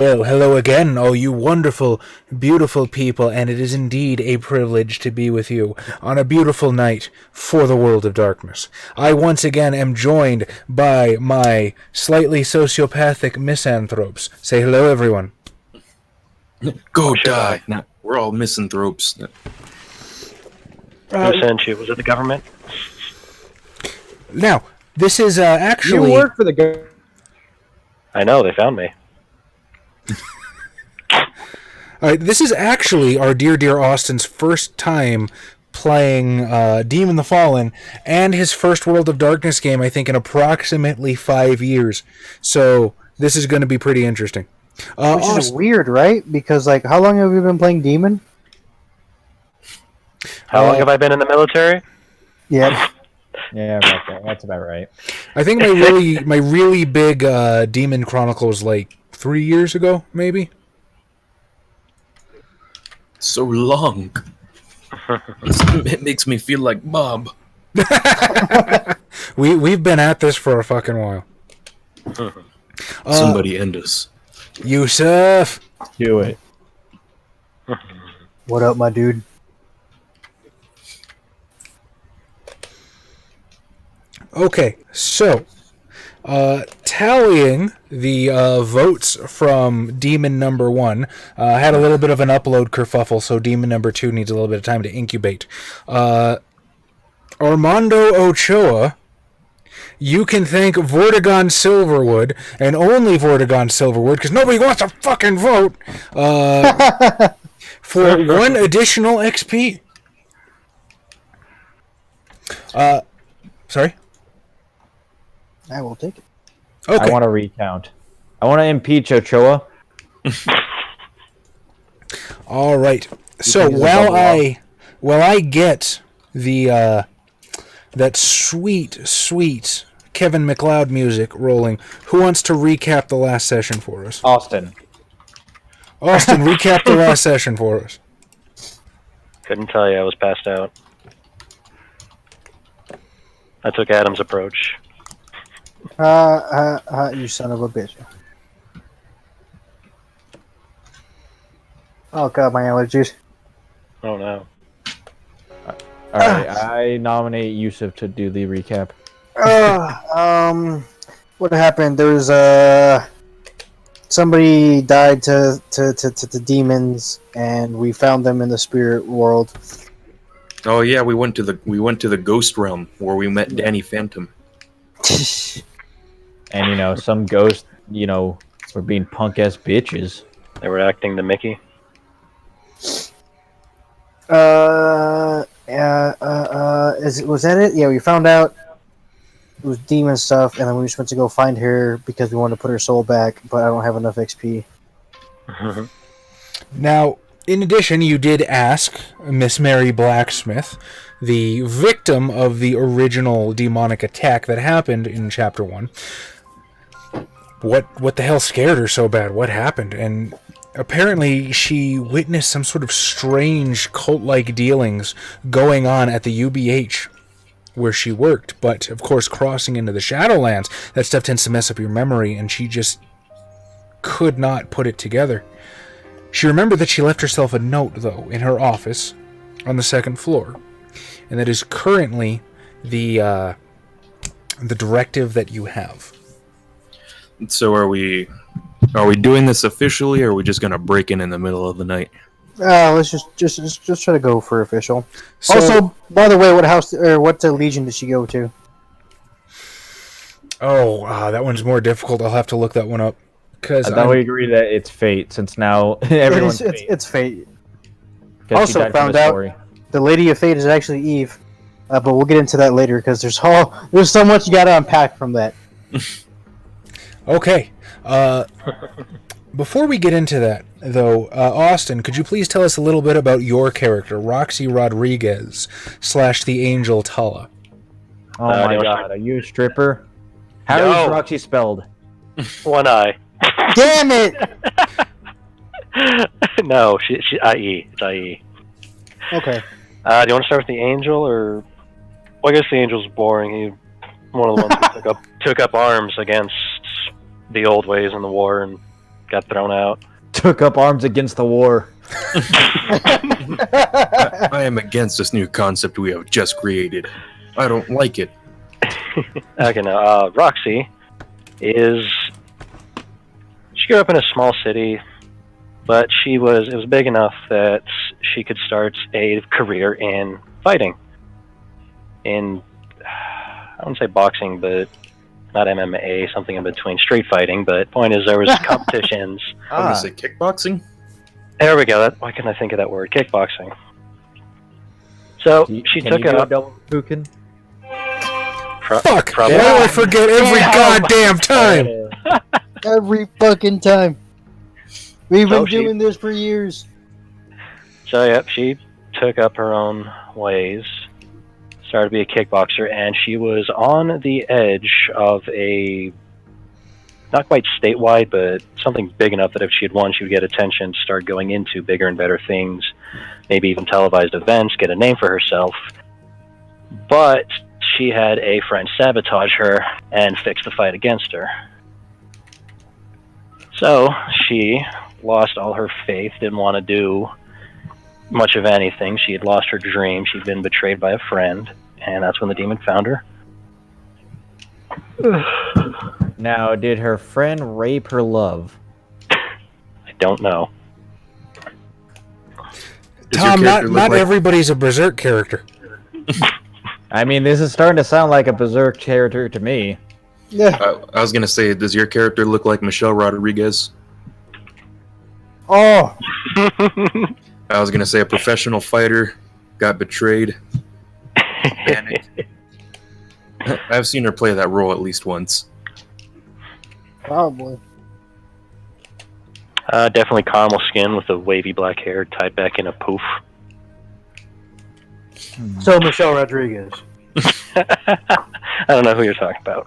Well, hello again, all you wonderful, beautiful people, and it is indeed a privilege to be with you on a beautiful night for the world of darkness. I once again am joined by my slightly sociopathic misanthropes. Say hello, everyone. Go die. Nah, we're all misanthropes. Who sent you? Was it the government? Now, this is actually... You work for the government. I know, they found me. This is actually our dear Austin's first time playing Demon the Fallen, and his first World of Darkness game, I think, in approximately 5 years. So this is going to be pretty interesting. Which is weird, right? Because, like, how long have you been playing Demon? How long have I been in the military? Yeah. Yeah, that's about right. I think my really big Demon Chronicle was like 3 years ago, maybe. So long. It makes me feel like Bob. We've been at this for a fucking while. Somebody end us. Yusuf! Do it. What up, my dude? Okay, so tallying the votes from Demon number 1, had a little bit of an upload kerfuffle, so Demon number 2 needs a little bit of time to incubate. Armando Ochoa, you can thank Vortigern Silverwood, and only Vortigern Silverwood, because nobody wants to fucking vote, for 1 additional XP. Sorry? I will take it. Okay. I want to recount. I want to impeach Ochoa. All right. So while I get the that sweet Kevin MacLeod music rolling, who wants to recap the last session for us? Austin, recap the last session for us. Couldn't tell you, I was passed out. I took Adam's approach. You son of a bitch. Oh god, my allergies. Oh no. Alright, I nominate Yusuf to do the recap. What happened? There was somebody died to the demons, and we found them in the spirit world. Oh yeah, we went to the ghost realm where we met Danny Phantom. And, some ghosts, were being punk-ass bitches. They were acting the Mickey. Was that it? Yeah, we found out it was demon stuff, and then we just went to go find her because we wanted to put her soul back, but I don't have enough XP. Now, in addition, you did ask Miss Mary Blacksmith, the victim of the original demonic attack that happened in Chapter 1, what the hell scared her so bad? What happened? And apparently she witnessed some sort of strange cult-like dealings going on at the UBH where she worked, but of course crossing into the Shadowlands, that stuff tends to mess up your memory, and she just could not put it together. She remembered that she left herself a note, though, in her office on the 2nd floor, and that is currently the directive that you have. So are we doing this officially, or are we just gonna break in the middle of the night? Let's just try to go for official. So, also, by the way, what legion did she go to? that one's more difficult. I'll have to look that one up. I thought we agree that it's fate, since now everyone's fate. It's fate. Also found out the Lady of Fate is actually Eve, but we'll get into that later because there's so much you got to unpack from that. Okay. Before we get into that, though, Austin, could you please tell us a little bit about your character, Roxy Rodriguez / the Angel Tala? Oh my god, are you a stripper? How is Roxy spelled? One eye. Damn it! No, she IE. It's IE. Okay. Do you want to start with the Angel, or... Well, I guess the Angel's boring. He one of the ones who took up arms against the old ways in the war and got thrown out. Took up arms against the war. I am against this new concept we have just created. I don't like it. Okay, now, Roxy is... She grew up in a small city, but it was big enough that she could start a career in fighting. I wouldn't say boxing, but not MMA, something in between street fighting. But point is, there was competitions. I'm gonna say kickboxing. There we go. Why couldn't I think of that word? Kickboxing. So she took it up. double Hadouken? Fuck! Probably. Why do I forget every goddamn time? Every fucking time. We've So been doing this for years. So yep, she took up her own ways, started to be a kickboxer, and she was on the edge of a not quite statewide, but something big enough that if she had won, she would get attention, start going into bigger and better things, maybe even televised events, get a name for herself. But she had a friend sabotage her and fix the fight against her. So she lost all her faith, didn't want to do much of anything. She had lost her dream. She'd been betrayed by a friend, and that's when the demon found her. Now, did her friend rape her love? I don't know. Tom, not everybody's a berserk character. I mean, this is starting to sound like a berserk character to me. Yeah. I was gonna say, does your character look like Michelle Rodriguez? Oh. I was gonna say a professional fighter, got betrayed. Panicked. I've seen her play that role at least once. Probably. Definitely caramel skin with the wavy black hair tied back in a poof. So Michelle Rodriguez. I don't know who you're talking about.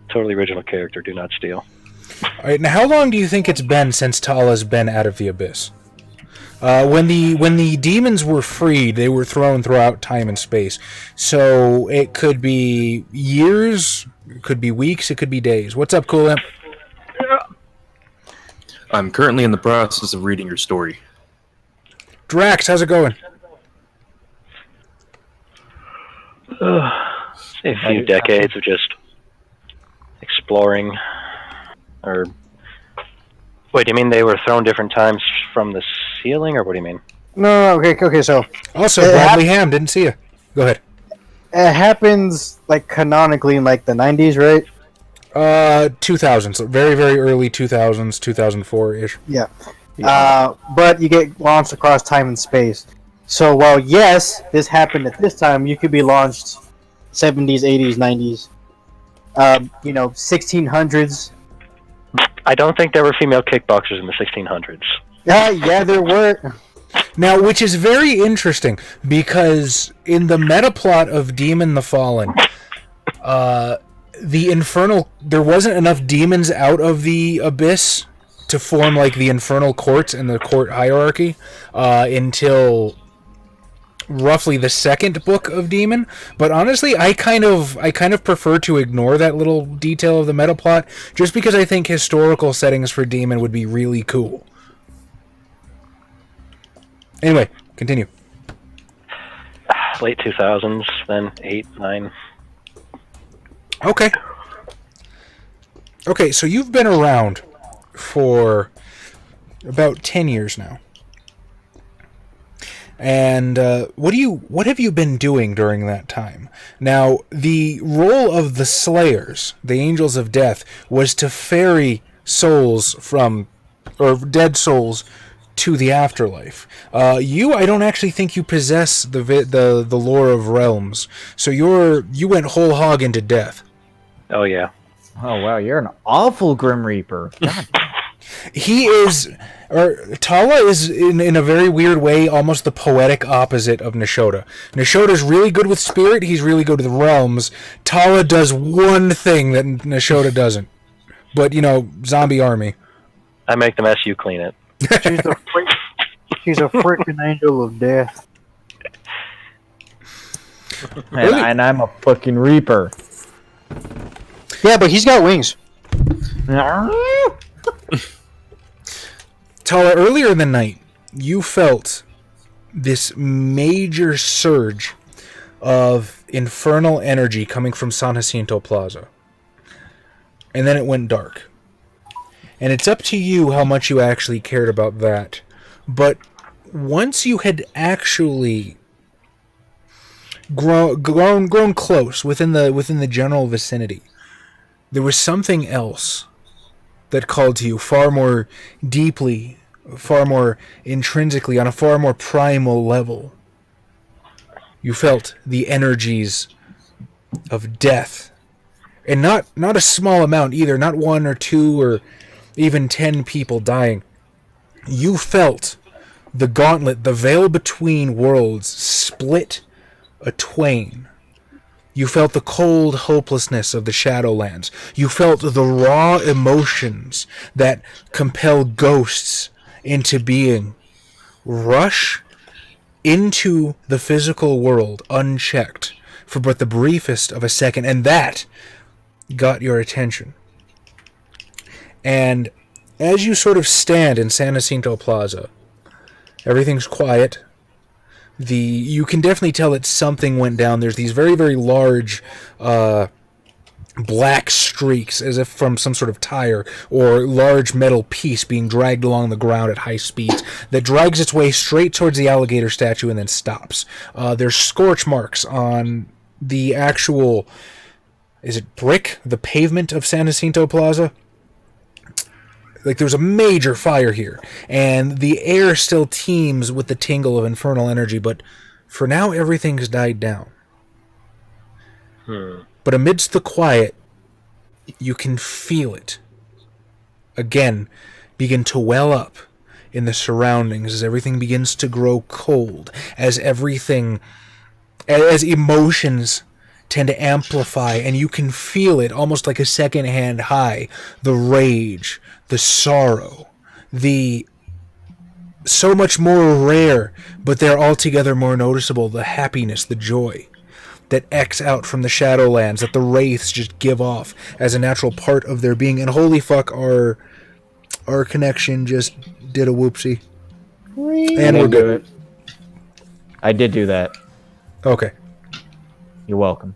Totally original character, do not steal. Alright, now how long do you think it's been since Tala's been out of the Abyss? When the demons were freed, they were thrown throughout time and space. So it could be years, it could be weeks, it could be days. What's up, Cool Imp? I'm currently in the process of reading your story. Drax, how's it going? A few decades of just exploring. Or wait, do you mean they were thrown different times from the ceiling, or what do you mean? No, okay, so Also, Bradley Ham, didn't see you. Go ahead. it happens like canonically in like the 90s, right? 2000s, very, very early 2000s, 2004-ish. Yeah. But you get launched across time and space. So while yes, this happened at this time, you could be launched 70s, 80s, 90s, 1600s. I don't think there were female kickboxers in the 1600s. Yeah, there were. Now, which is very interesting, because in the meta plot of Demon the Fallen, the Infernal, there wasn't enough demons out of the Abyss to form like the Infernal Courts and the court hierarchy until roughly the second book of Demon. But honestly, I kind of prefer to ignore that little detail of the meta plot, just because I think historical settings for Demon would be really cool. Anyway, continue. Late 2000s, then 8, 9. Okay, so you've been around for about 10 years now. And what have you been doing during that time? Now, the role of the Slayers, the Angels of Death, was to ferry souls or dead souls to the afterlife. I don't actually think you possess the lore of realms, so you went whole hog into death. Oh yeah. Oh wow, you're an awful Grim Reaper. God. Tala is in a very weird way almost the poetic opposite of Neshota. Neshota's really good with spirit, he's really good with realms. Tala does one thing that Neshota doesn't. But, zombie army. I make the mess, you clean it. She's a freaking angel of death. And I'm a fucking Reaper. Yeah, but he's got wings. Tala, earlier in the night, you felt this major surge of infernal energy coming from San Jacinto Plaza. And then it went dark. And it's up to you how much you actually cared about that. But once you had actually grown close within the general vicinity, there was something else that called to you far more deeply, far more intrinsically, on a far more primal level. You felt the energies of death. And not a small amount either, not 1 or 2 or even 10 people dying. You felt the gauntlet, the veil between worlds, split atwain. You felt the cold hopelessness of the Shadowlands. You felt the raw emotions that compel ghosts into being rush into the physical world unchecked for but the briefest of a second, and that got your attention. And as you sort of stand in San Jacinto Plaza, everything's quiet. You can definitely tell that something went down. There's these very, very large black streaks, as if from some sort of tire or large metal piece being dragged along the ground at high speeds, that drags its way straight towards the alligator statue and then stops. There's scorch marks on the actual, is it brick? The pavement of San Jacinto Plaza? Like, there's a major fire here, and the air still teems with the tingle of infernal energy, but for now, everything's died down. But amidst the quiet, you can feel it again begin to well up in the surroundings as everything begins to grow cold, as emotions tend to amplify, and you can feel it almost like a second-hand high. The rage, the sorrow, the so much more rare, but they're altogether more noticeable, the happiness, the joy that X out from the Shadowlands, that the Wraiths just give off as a natural part of their being. And holy fuck, our connection just did a whoopsie. And we're good. I did do that. Okay. You're welcome.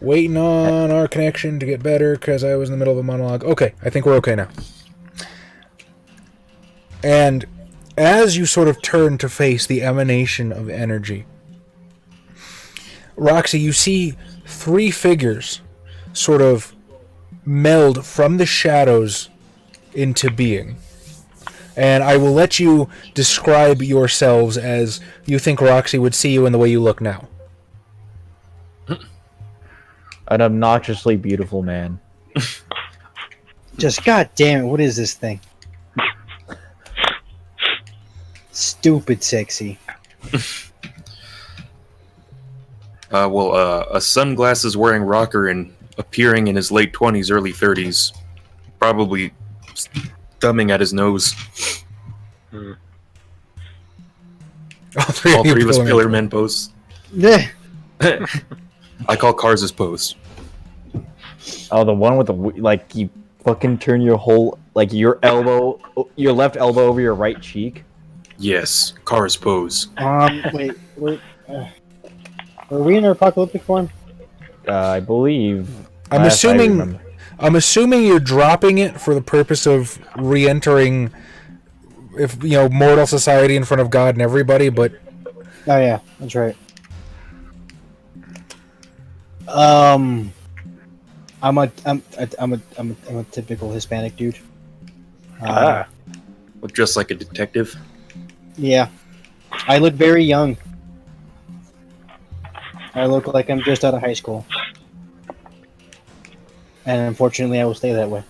Waiting on our connection to get better because I was in the middle of a monologue. Okay, I think we're okay now. And as you sort of turn to face the emanation of energy, Roxy, you see 3 figures sort of meld from the shadows into being. And I will let you describe yourselves as you think Roxy would see you in the way you look now. An obnoxiously beautiful man. Just, god damn it, what is this thing? Stupid sexy. A sunglasses wearing rocker and appearing in his late 20s, early 30s, probably thumbing at his nose. All three of us Pillar Men pose. Yeah. I call cars his pose. Oh, the one with the, like, you fucking turn your whole, like, your left elbow over your right cheek. Yes, cars pose. Wait. Were we in our apocalyptic form? I believe. I'm assuming you're dropping it for the purpose of re-entering, if mortal society in front of God and everybody. But oh yeah, that's right. I'm a typical Hispanic dude. Look just like a detective. Yeah, I look very young. I look like I'm just out of high school, and unfortunately, I will stay that way.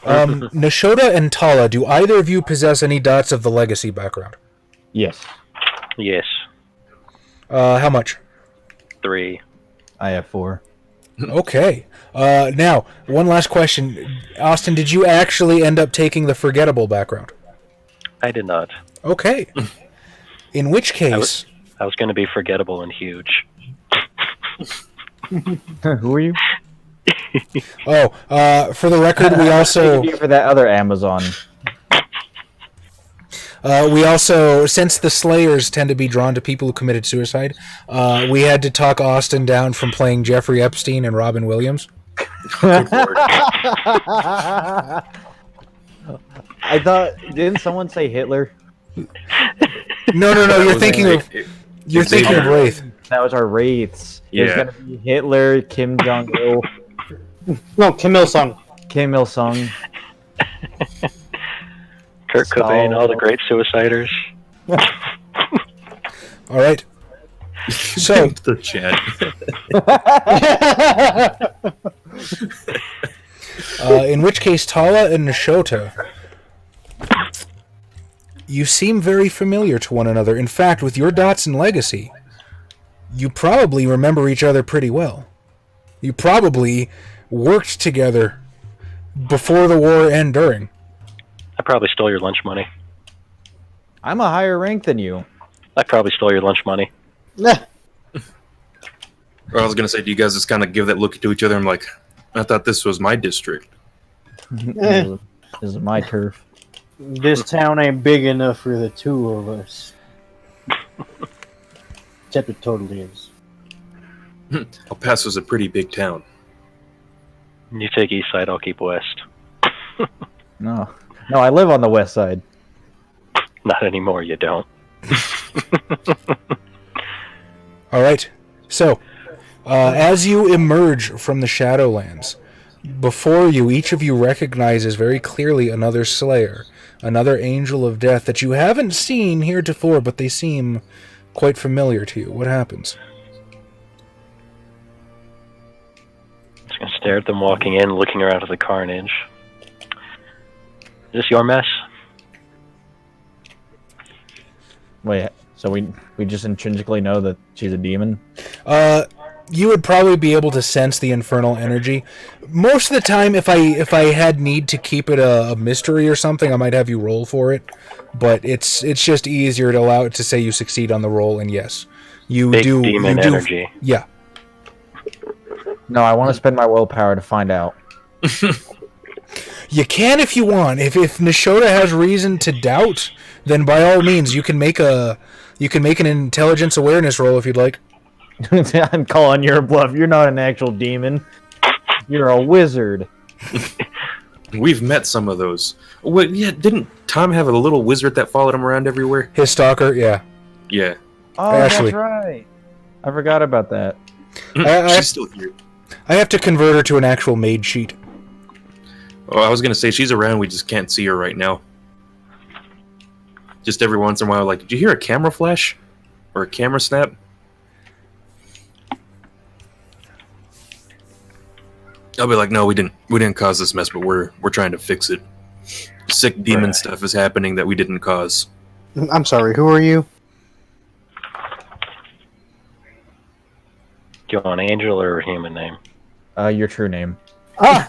Nashoda and Tala, do either of you possess any dots of the legacy background? Yes. Yes. How much? 3. I have 4. Okay. Now, one last question. Austin, did you actually end up taking the forgettable background? I did not. Okay. In which case... I was going to be forgettable and huge. Who are you? Oh, for the record, we also for that other Amazon. Since the Slayers tend to be drawn to people who committed suicide, we had to talk Austin down from playing Jeffrey Epstein and Robin Williams. Good lord. I thought, didn't someone say Hitler? No. You're thinking of Wraith. That was our wraiths. Yeah. There's gonna be Hitler, Kim Jong Il, No, Kim Il Sung. Kim Il Sung. Kurt Cobain, all the great suiciders. All right. So the chat. in which case, Tala and Nishota, you seem very familiar to one another. In fact, with your dots and legacy, you probably remember each other pretty well. You probably worked together before the war and during. I probably stole your lunch money. I'm a higher rank than you. I probably stole your lunch money. Nah. Or I was gonna say, do you guys just kind of give that look to each other? I'm like, I thought this was my district. This is my turf. This town ain't big enough for the two of us. Except it totally is. El Paso's a pretty big town. You take east side, I'll keep west. No, I live on the west side. Not anymore, you don't. All right. So, as you emerge from the Shadowlands, before you, each of you recognizes very clearly another Slayer, another Angel of Death that you haven't seen heretofore, but they seem quite familiar to you. What happens? Just gonna stare at them walking in, looking around at the carnage. Is this your mess? Wait, so we just intrinsically know that she's a demon? You would probably be able to sense the infernal energy. Most of the time, if I had need to keep it a mystery or something, I might have you roll for it. But it's just easier to allow it to say you succeed on the roll, and yes, you Big do. demon you do, energy. Yeah. No, I want to spend my willpower to find out. You can if you want. If Nishota has reason to doubt, then by all means you can make an intelligence awareness roll if you'd like. I'm calling your bluff. You're not an actual demon. You're a wizard. We've met some of those. Wait, yeah, didn't Tom have a little wizard that followed him around everywhere? His stalker, yeah. Yeah. Oh, Ashley. that's right. I forgot about that. She's still here. I have to convert her to an actual maid sheet. Oh, I was gonna say she's around, we just can't see her right now. Just every once in a while, like, did you hear a camera flash? Or a camera snap? I'll be like, no, we didn't cause this mess, but we're trying to fix it. Sick demon stuff is happening that we didn't cause. I'm sorry, who are you? Do you want an angel or a human name? Your true name. Ah!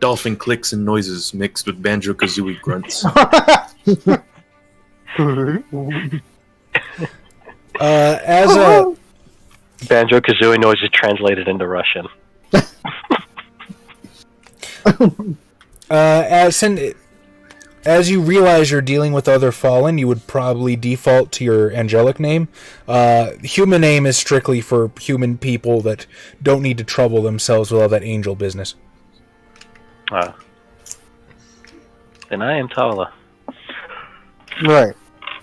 Dolphin clicks and noises mixed with banjo-kazooie grunts. As a Banjo-Kazooie noises translated into Russian. as you realize you're dealing with other fallen, you would probably default to your angelic name. Human name is strictly for human people that don't need to trouble themselves with all that angel business. Then I am Tala. Right.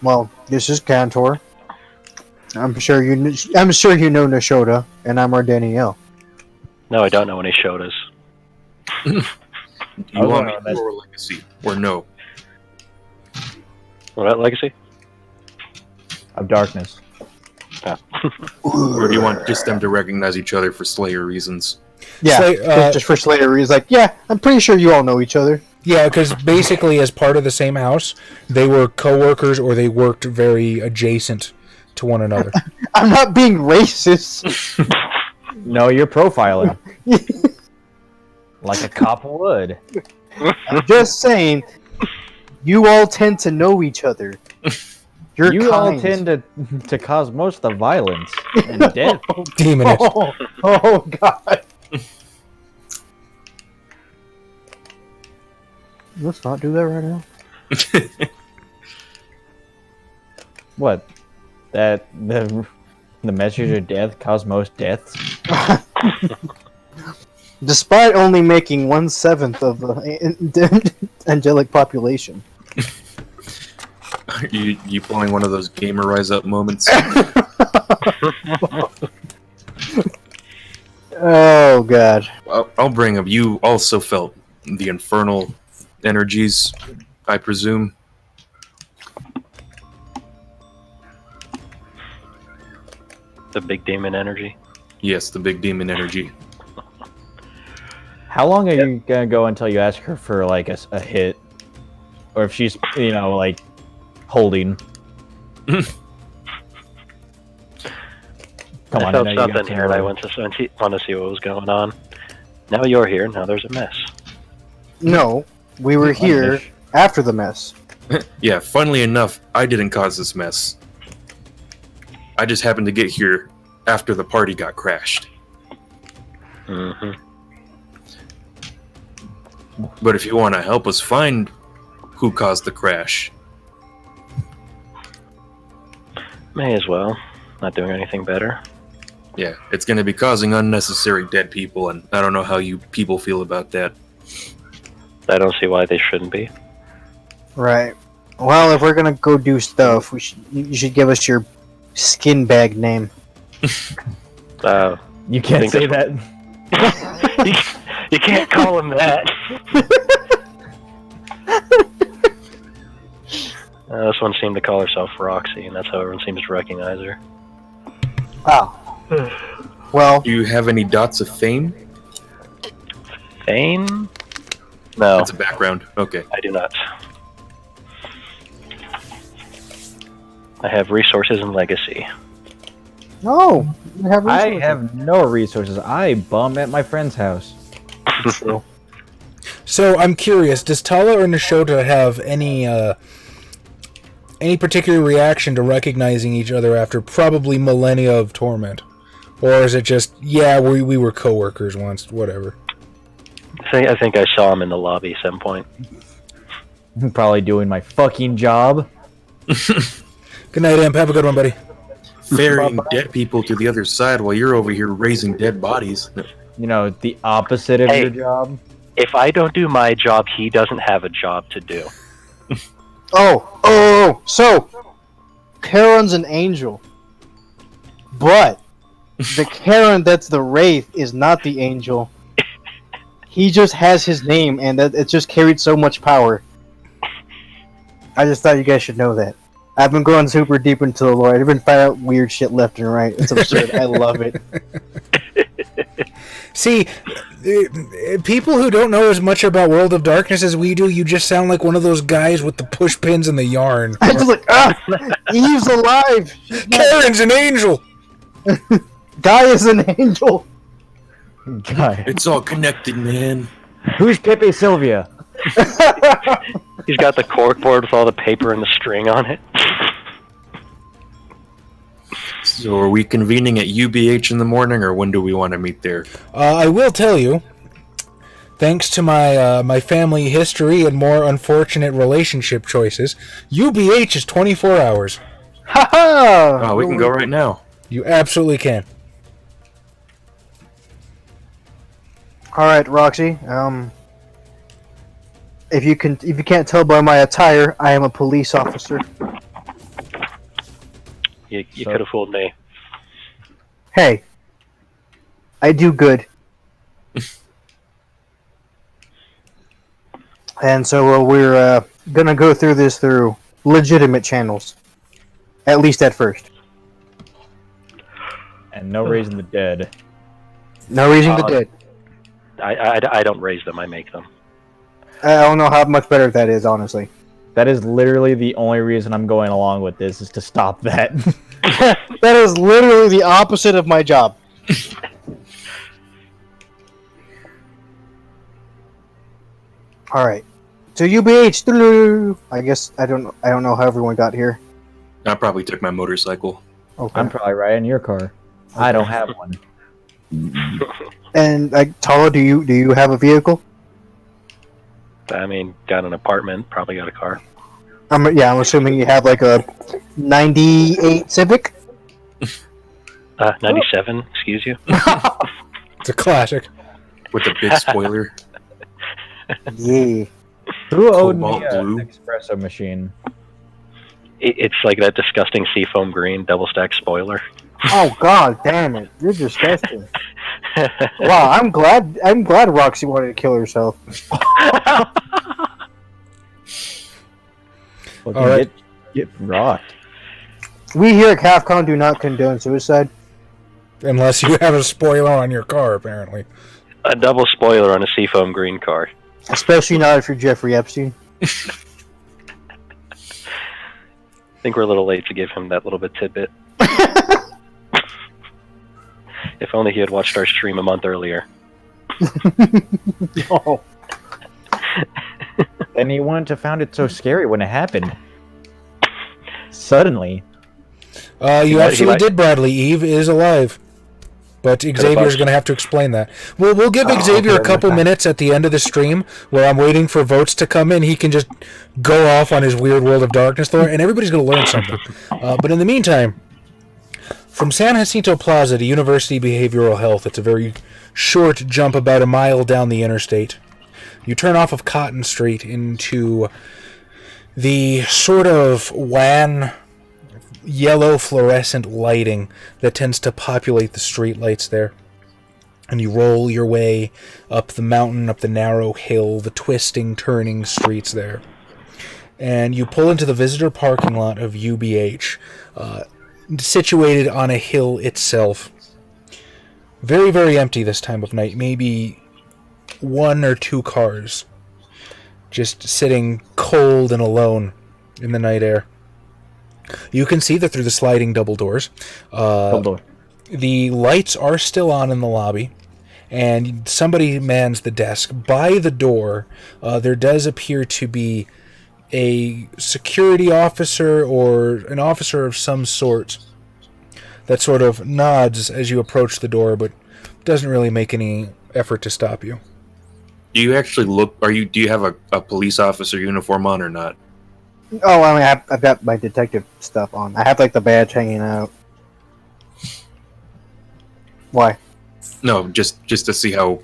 Well, this is Cantor. I'm sure you know Nishota, and I'm our Danielle. No, I don't know any Shotas. Do you want me to roll a legacy? Or no? What about Legacy? Of darkness. Or do you want just them to recognize each other for Slayer reasons? Yeah, just for Slayer, he's like, yeah, I'm pretty sure you all know each other. Yeah, because basically as part of the same house, they were co-workers or they worked very adjacent to one another. I'm not being racist. No, you're profiling. Like a cop would. I'm just saying, you all tend to know each other. You all tend to cause most of the violence and death. Demoness. Oh God. Let's not do that right now. What? That the message of death caused most deaths? Despite only making 1/7 of the angelic population. you pulling one of those gamer rise up moments? Oh god. I'll bring up. You also felt the infernal energies, I presume. The big demon energy. Yes, the big demon energy. How long are you gonna go until you ask her for like a hit, or if she's like holding? Come I on, felt I know you got something here, and I went to see what was going on. Now you're here. Now there's a mess. No, we were here after the mess. Yeah, funnily enough, I didn't cause this mess. I just happened to get here after the party got crashed. Mm-hmm. But if you want to help us find who caused the crash, May as well. Not doing anything better. yeah, it's going to be causing unnecessary dead people, and I don't know how you people feel about that. I don't see why they shouldn't be. Right. Well, if we're gonna go do stuff, you should give us your skin bag name. You can't say that. You can't call him that. This one seemed to call herself Roxy, and that's how everyone seems to recognize her. Oh. Well. Do you have any dots of fame? Fame? No, That's a background. Okay. I do not. I have resources and legacy. No. You have I resources. have no resources. I bum at my friend's house. True. So I'm curious, does Tala or Nashota have any particular reaction to recognizing each other after probably millennia of torment? Or is it just, yeah, we were coworkers once, whatever? I think I saw him in the lobby at some point. I'm probably doing my fucking job. Good night, Imp. Have a good one, buddy. Ferrying dead people to the other side while you're over here raising dead bodies. The opposite of your job. If I don't do my job, he doesn't have a job to do. Oh. So, Karen's an angel. But, the Karen that's the Wraith is not the angel. He just has his name, and it just carried so much power. I just thought you guys should know that. I've been going super deep into the lore. I've been finding out weird shit left and right. It's absurd. I love it. See, people who don't know as much about World of Darkness as we do, you just sound like one of those guys with the push pins and the yarn. I just like, Eve's alive! Karen's an angel! Guy is an angel! Guy. It's all connected, man. Who's Pepe Sylvia? He's got the corkboard with all the paper and the string on it. So are we convening at UBH in the morning, or when do we want to meet there? I will tell you, thanks to my family history and more unfortunate relationship choices, UBH is 24 hours. Ha Oh, we can go right now. You absolutely can. Alright, Roxy. If you can't tell by my attire, I am a police officer. You could have fooled me. Hey, I do good. And so we're gonna go through this through legitimate channels, at least at first. And no raising the dead. No raising the dead. I don't raise them, I make them. I don't know how much better that is, honestly. That is literally the only reason I'm going along with this, is to stop that. That is literally the opposite of my job. Alright. So UBH. I guess I don't know how everyone got here. I probably took my motorcycle. Okay. I'm probably riding your car. I don't have one. And Tala, do you have a vehicle? I mean, got an apartment, probably got a car. I'm assuming you have like a 98 Civic. 97, excuse you. It's a classic. With a big spoiler. Yeah. Who owed me Cobalt blue. an espresso machine? It's like that disgusting seafoam green double stack spoiler. Oh god damn it! You're disgusting. Wow, I'm glad Roxy wanted to kill herself. Fucking All right. Get rocked. We here at CAFCON do not condone suicide. Unless you have a spoiler on your car, apparently. A double spoiler on a seafoam green car. Especially not if you're Jeffrey Epstein. I think we're a little late to give him that little bit tidbit. If only he had watched our stream a month earlier. Oh. And he wouldn't have found it so scary when it happened. Suddenly. You absolutely did, Bradley. Eve is alive. But Xavier's going to have to explain that. We'll give Xavier a couple minutes at the end of the stream where I'm waiting for votes to come in. He can just go off on his weird World of Darkness lore, and everybody's going to learn something. But in the meantime, from San Jacinto Plaza to University Behavioral Health, it's a very short jump, about a mile down the interstate. You turn off of Cotton Street into the sort of wan yellow fluorescent lighting that tends to populate the streetlights there. And you roll your way up the mountain, up the narrow hill, the twisting, turning streets there. And you pull into the visitor parking lot of UBH, situated on a hill itself. Very, very empty this time of night. Maybe one or two cars just sitting cold and alone in the night air. You can see that through the sliding double doors. The lights are still on in the lobby, and somebody mans the desk. By the door, there does appear to be a security officer or an officer of some sort that sort of nods as you approach the door, but doesn't really make any effort to stop you. Do you actually look? Do you have a police officer uniform on or not? Oh, I mean, I've got my detective stuff on. I have like the badge hanging out. Why? No, just to see how.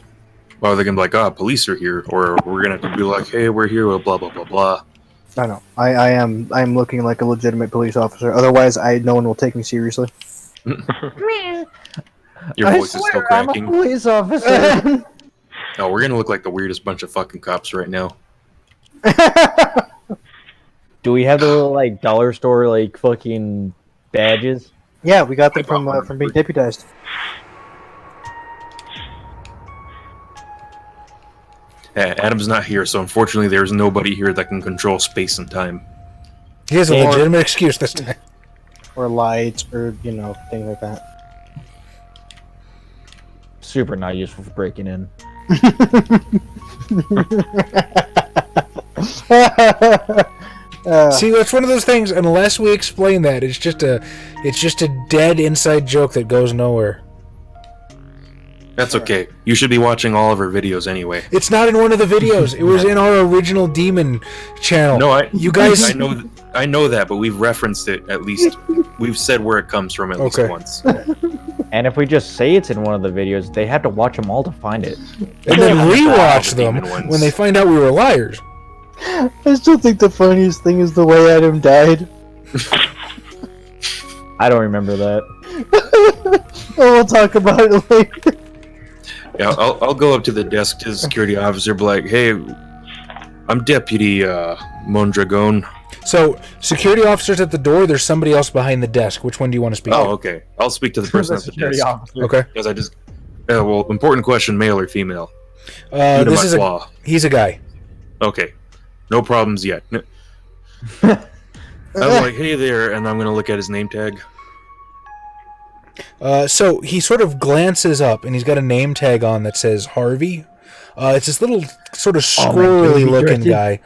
Well, they're gonna be like, police are here, or we're gonna have to be like, hey, we're here, blah blah blah blah. I know. I'm looking like a legitimate police officer. Otherwise, no one will take me seriously. Your voice is still cracking. I'm a police officer. Oh, we're gonna look like the weirdest bunch of fucking cops right now. Do we have the little like dollar store like fucking badges? Yeah, we got them from being deputized. Adam's not here, so unfortunately there's nobody here that can control space and time. He has a legitimate excuse this time. Or lights, or things like that. Super not useful for breaking in. See, that's one of those things. Unless we explain that, it's just a dead inside joke that goes nowhere. That's okay. You should be watching all of our videos anyway. It's not in one of the videos. It was in our original Demon channel. No, you guys. I know that, but we've referenced it at least. We've said where it comes from at least once. And if we just say it's in one of the videos, they have to watch them all to find it. And then rewatch them when they find out we were liars. I still think the funniest thing is the way Adam died. I don't remember that. We'll talk about it later. Yeah, I'll go up to the desk to the security officer, be like, hey, I'm Deputy Mondragon. So, security officers at the door, there's somebody else behind the desk. Which one do you want to speak to? Oh, okay. I'll speak to the person at the desk. Officer. Okay. Because I just... well, important question, male or female? This is he's a guy. Okay. No problems yet. I was like, hey there, and I'm going to look at his name tag. So he sort of glances up, and he's got a name tag on that says Harvey. It's this little sort of squirrely looking guy.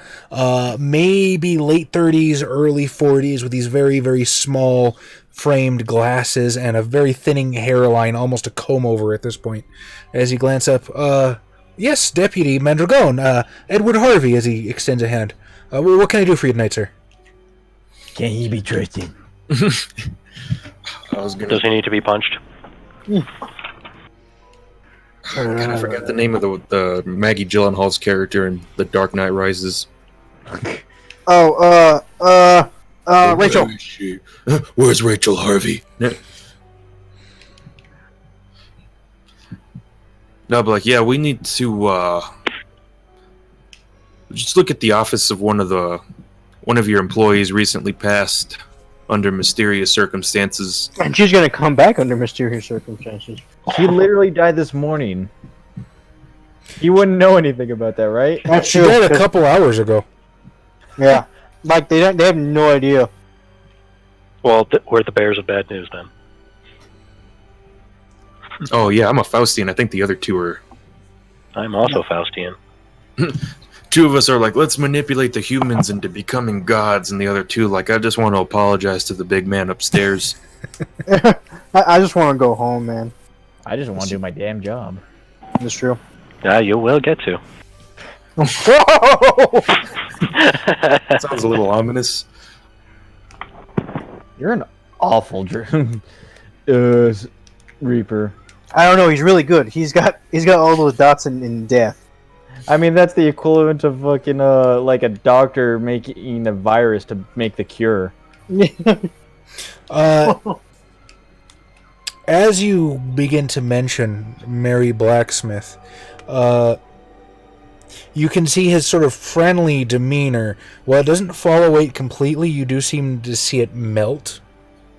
Maybe late 30s, early 40s, with these very, very small framed glasses and a very thinning hairline, almost a comb over at this point. As he glances up, Yes, Deputy Mandragone. Edward Harvey, as he extends a hand. What can I do for you tonight, sir? Can he be trusted? I was gonna. Does he need to be punched? God, I forgot the name of the Maggie Gyllenhaal's character in The Dark Knight Rises. Rachel. Where's Rachel Harvey? No, but like, yeah, we need to just look at the office of one of your employees recently passed under mysterious circumstances. And she's gonna come back under mysterious circumstances. He literally died this morning. You wouldn't know anything about that, right? That's She true. died a couple hours ago. Yeah, like they have no idea. Well, we're the bears of bad news then. Oh yeah, I'm a Faustian. I think the other two are. I'm also Faustian. Two of us are like, let's manipulate the humans into becoming gods, and the other two like, I just want to apologize to the big man upstairs. I just want to go home, man. I just want to do my damn job. That's true. Yeah, you will get to. That sounds a little ominous. You're an awful Reaper. I don't know. He's really good. He's got all those dots in death. I mean, that's the equivalent of fucking like a doctor making a virus to make the cure. As you begin to mention Mary Blacksmith, you can see his sort of friendly demeanor. While it doesn't fall away completely, you do seem to see it melt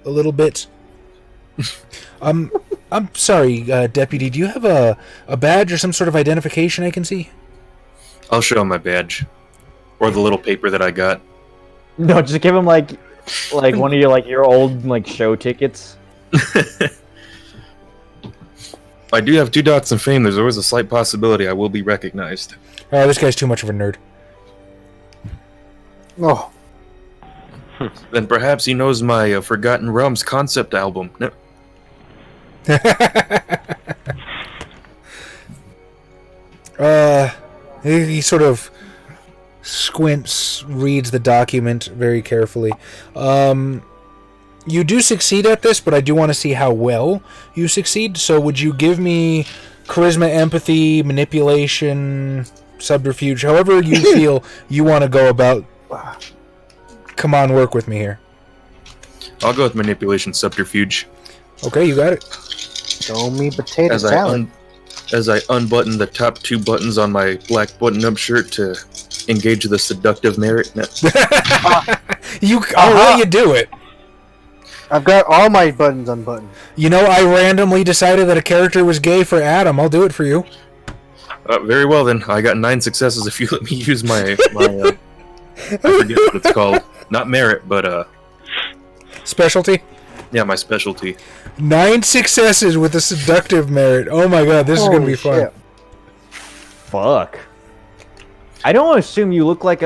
a little bit. I'm sorry, Deputy. Do you have a badge or some sort of identification I can see? I'll show him my badge, or the little paper that I got. No, just give him like one of your old like show tickets. I do have 2 dots in fame. There's always a slight possibility I will be recognized. Oh, this guy's too much of a nerd. Oh, Then perhaps he knows my Forgotten Realms concept album. No. He sort of squints, reads the document very carefully. You do succeed at this, but I do want to see how well you succeed. So would you give me charisma, empathy, manipulation, subterfuge, however you feel you want to go about. Come on, work with me here. I'll go with manipulation subterfuge. Okay, you got it. show me potato As salad. as I unbutton the top 2 buttons on my black button-up shirt to engage the seductive merit. I'll let you do it. I've got all my buttons unbuttoned. You know, I randomly decided that a character was gay for Adam. I'll do it for you. Very well then. I got 9 successes if you let me use my I forget what it's called. Not merit, but Specialty? yeah, my specialty. 9 successes with a seductive merit. Oh my god, this is going to be fun. Shit. Fuck. I don't assume you look like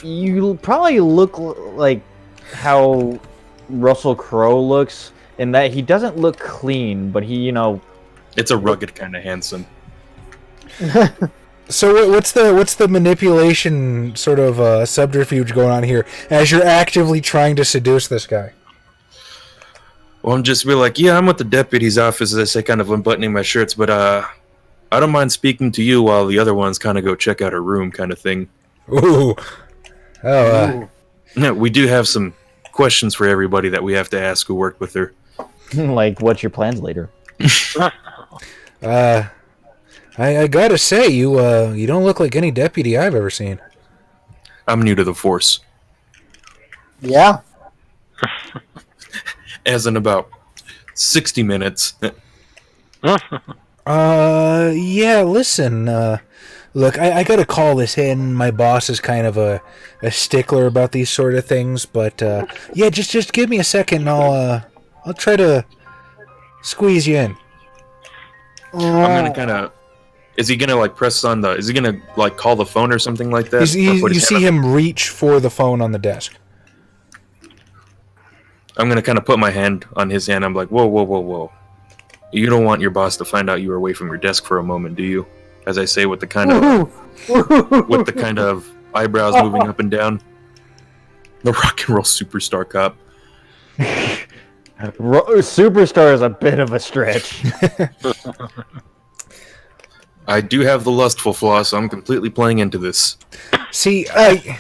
you probably look like how Russell Crowe looks, in that he doesn't look clean, but he, It's a rugged kind of handsome. So what's the manipulation sort of subterfuge going on here as you're actively trying to seduce this guy? Well, I'm just be like, yeah, I'm at the deputy's office, as I say, kind of unbuttoning my shirts, but I don't mind speaking to you while the other ones kind of go check out her room, kind of thing. Ooh. Oh, Yeah, we do have some questions for everybody that we have to ask who worked with her. like, what's your plans later? I gotta say, you don't look like any deputy I've ever seen. I'm new to the force. Yeah. As in about 60 minutes. Yeah, listen, look, I gotta call this in. My boss is kind of a stickler about these sort of things, but, yeah, just give me a second and I'll try to squeeze you in. I'm gonna kind of... Is he gonna, like, press on the... Is he gonna, like, call the phone or something like that? You see him reach for the phone on the desk. I'm gonna kind of put my hand on his hand. I'm like, whoa, whoa, whoa, whoa. You don't want your boss to find out you were away from your desk for a moment, do you? as I say, with the kind of eyebrows moving up and down. The rock and roll superstar cop. Superstar is a bit of a stretch. I do have the lustful flaw, so I'm completely playing into this. See, I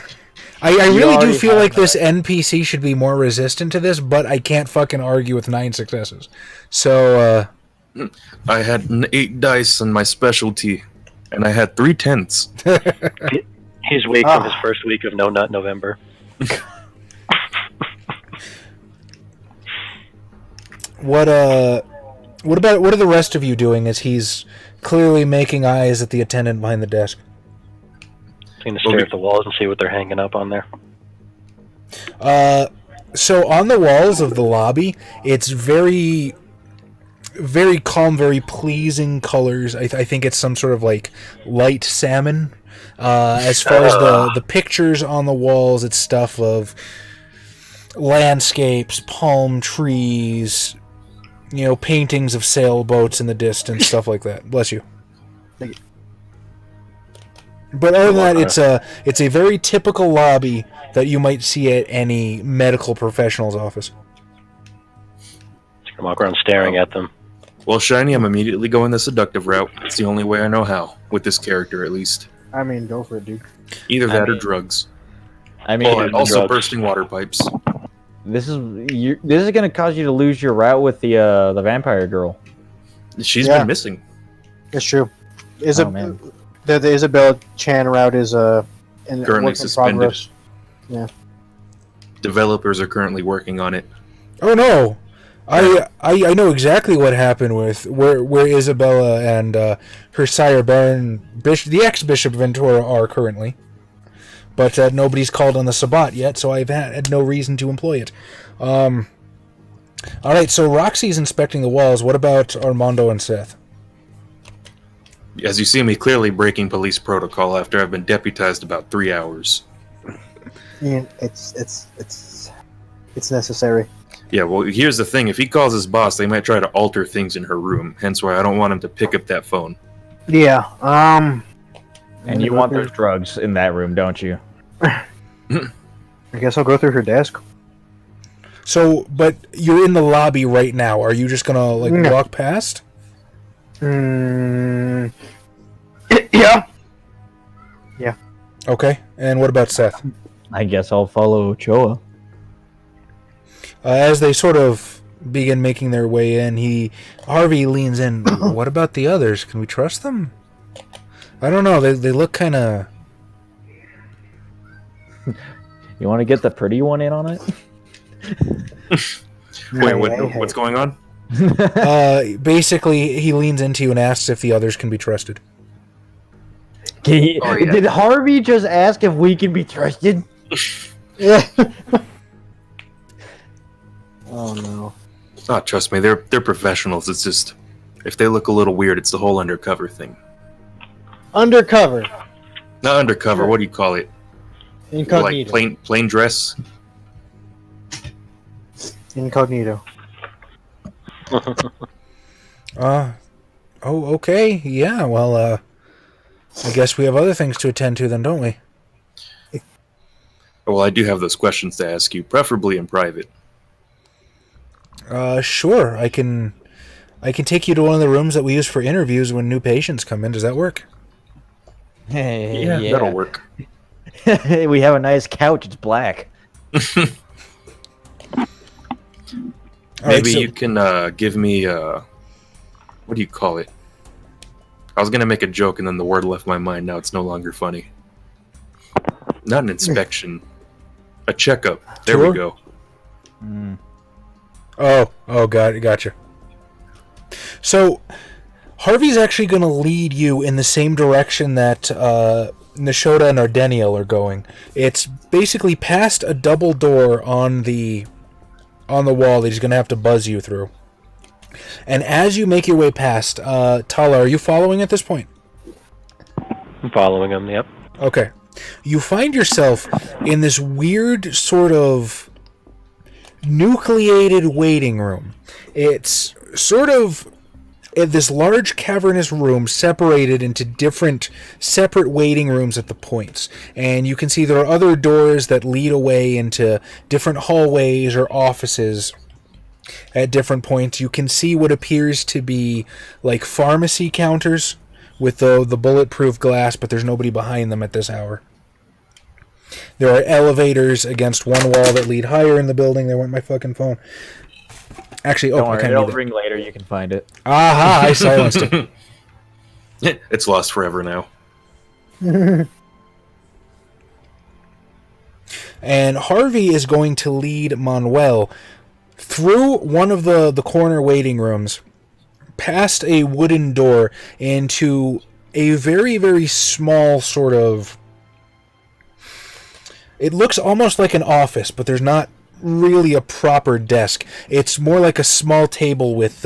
really do feel like this NPC should be more resistant to this, but I can't fucking argue with 9 successes. So, I had 8 dice on my specialty, and I had 3 tenths. He's weak from his first week of No Nut November. what are the rest of you doing as he's clearly making eyes at the attendant behind the desk? I'm going to stare at the walls and see what they're hanging up on there. So on the walls of the lobby, it's very, very calm, very pleasing colors. I think it's some sort of like light salmon. As far as the pictures on the walls, it's stuff of landscapes, palm trees, paintings of sailboats in the distance, stuff like that. Bless you. Thank you. But other than that, it's a very typical lobby that you might see at any medical professional's office. Just gonna walk around staring at them. Well, Shiny, I'm immediately going the seductive route. It's the only way I know how, with this character at least. I mean, go for it, dude. Either that or drugs. I mean, Or also bursting water pipes. this is going to cause you to lose your route with the vampire girl. She's been missing. It's true. Man. The Isabella Chan route is Currently work in suspended. progress. Yeah. Developers are currently working on it. Oh no! I know exactly what happened with where Isabella and her sire Baron the ex-Bishop Ventura are currently, but nobody's called on the Sabbat yet, so I've had no reason to employ it. All right, so Roxy's inspecting the walls. What about Armando and Seth? As you see me clearly breaking police protocol after I've been deputized about 3 hours. Yeah, it's necessary. Yeah, well, here's the thing. If he calls his boss, they might try to alter things in her room. Hence why I don't want him to pick up that phone. Yeah. And you want those drugs in that room, don't you? I guess I'll go through her desk. So, but you're in the lobby right now. Are you just gonna walk past? Yeah. Yeah. Okay. And what about Seth? I guess I'll follow Ochoa. As they sort of begin making their way in, Harvey leans in. What about the others? Can we trust them? I don't know. They look kind of. You want to get the pretty one in on it? Wait, what's going on? Basically, he leans into you and asks if the others can be trusted. Did Harvey just ask if we can be trusted? Yeah. Oh no. Oh, trust me, they're professionals. It's just if they look a little weird, it's the whole undercover thing. Undercover. Not undercover. What do you call it? Incognito. Like plain dress. Incognito. Oh, okay. Yeah, well, I guess we have other things to attend to then, don't we? Well, I do have those questions to ask you, preferably in private. Sure. I can take you to one of the rooms that we use for interviews when new patients come in. Does that work? Yeah. That'll work. We have a nice couch. It's black. Maybe you can give me what do you call it? I was gonna make a joke and then the word left my mind. Now it's no longer funny. Not an inspection, a checkup. There we go. Oh, gotcha. So, Harvey's actually going to lead you in the same direction that Nishoda and Ardeniel are going. It's basically past a double door on the wall that he's going to have to buzz you through. And as you make your way past, Tala, are you following at this point? I'm following him, yep. Okay. You find yourself in this weird sort of nucleated waiting room. It's sort of this large cavernous room separated into different separate waiting rooms at the points. And you can see there are other doors that lead away into different hallways or offices at different points. You can see what appears to be like pharmacy counters with the bulletproof glass, but there's nobody behind them at this hour. There are elevators against one wall that lead higher in the building. There went my fucking phone. Actually, Don't I worry, kind it'll of ring later. You can find it. Aha, I silenced it. It's lost forever now. And Harvey is going to lead Manuel through one of the corner waiting rooms, past a wooden door, into a very, very small sort of... It looks almost like an office, but there's not really a proper desk. It's more like a small table with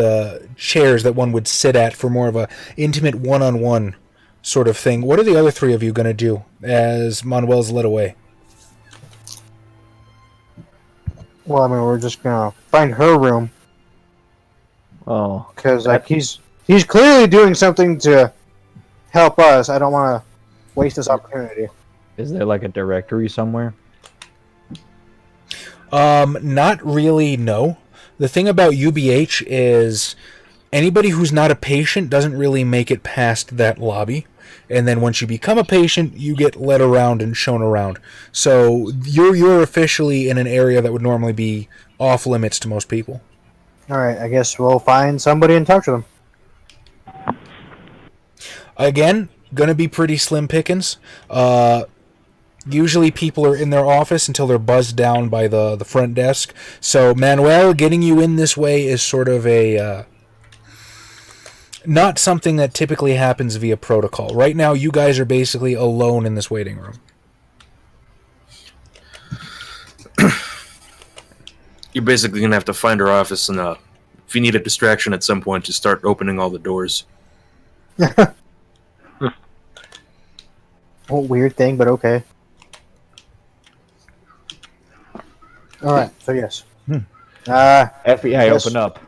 chairs that one would sit at for more of a intimate one-on-one sort of thing. What are the other three of you going to do as Manuel's led away? Well, I mean, we're just gonna find her room Oh, because like he's clearly doing something to help us. I don't want to waste this opportunity. is there like a directory somewhere? Not really, no. The thing about UBH is anybody who's not a patient doesn't really make it past that lobby. And then once you become a patient, you get led around and shown around. So you're officially in an area that would normally be off limits to most people. All right, I guess we'll find somebody and talk to them. Again, gonna be pretty slim pickings. Usually people are in their office until they're buzzed down by the front desk. So Manuel, getting you in this way is sort of a... not something that typically happens via protocol. Right now, you guys are basically alone in this waiting room. You're basically going to have to find her office, and if you need a distraction at some point, just start opening all the doors. What weird thing, but okay. All right, so yes. FBI, Yes. open up.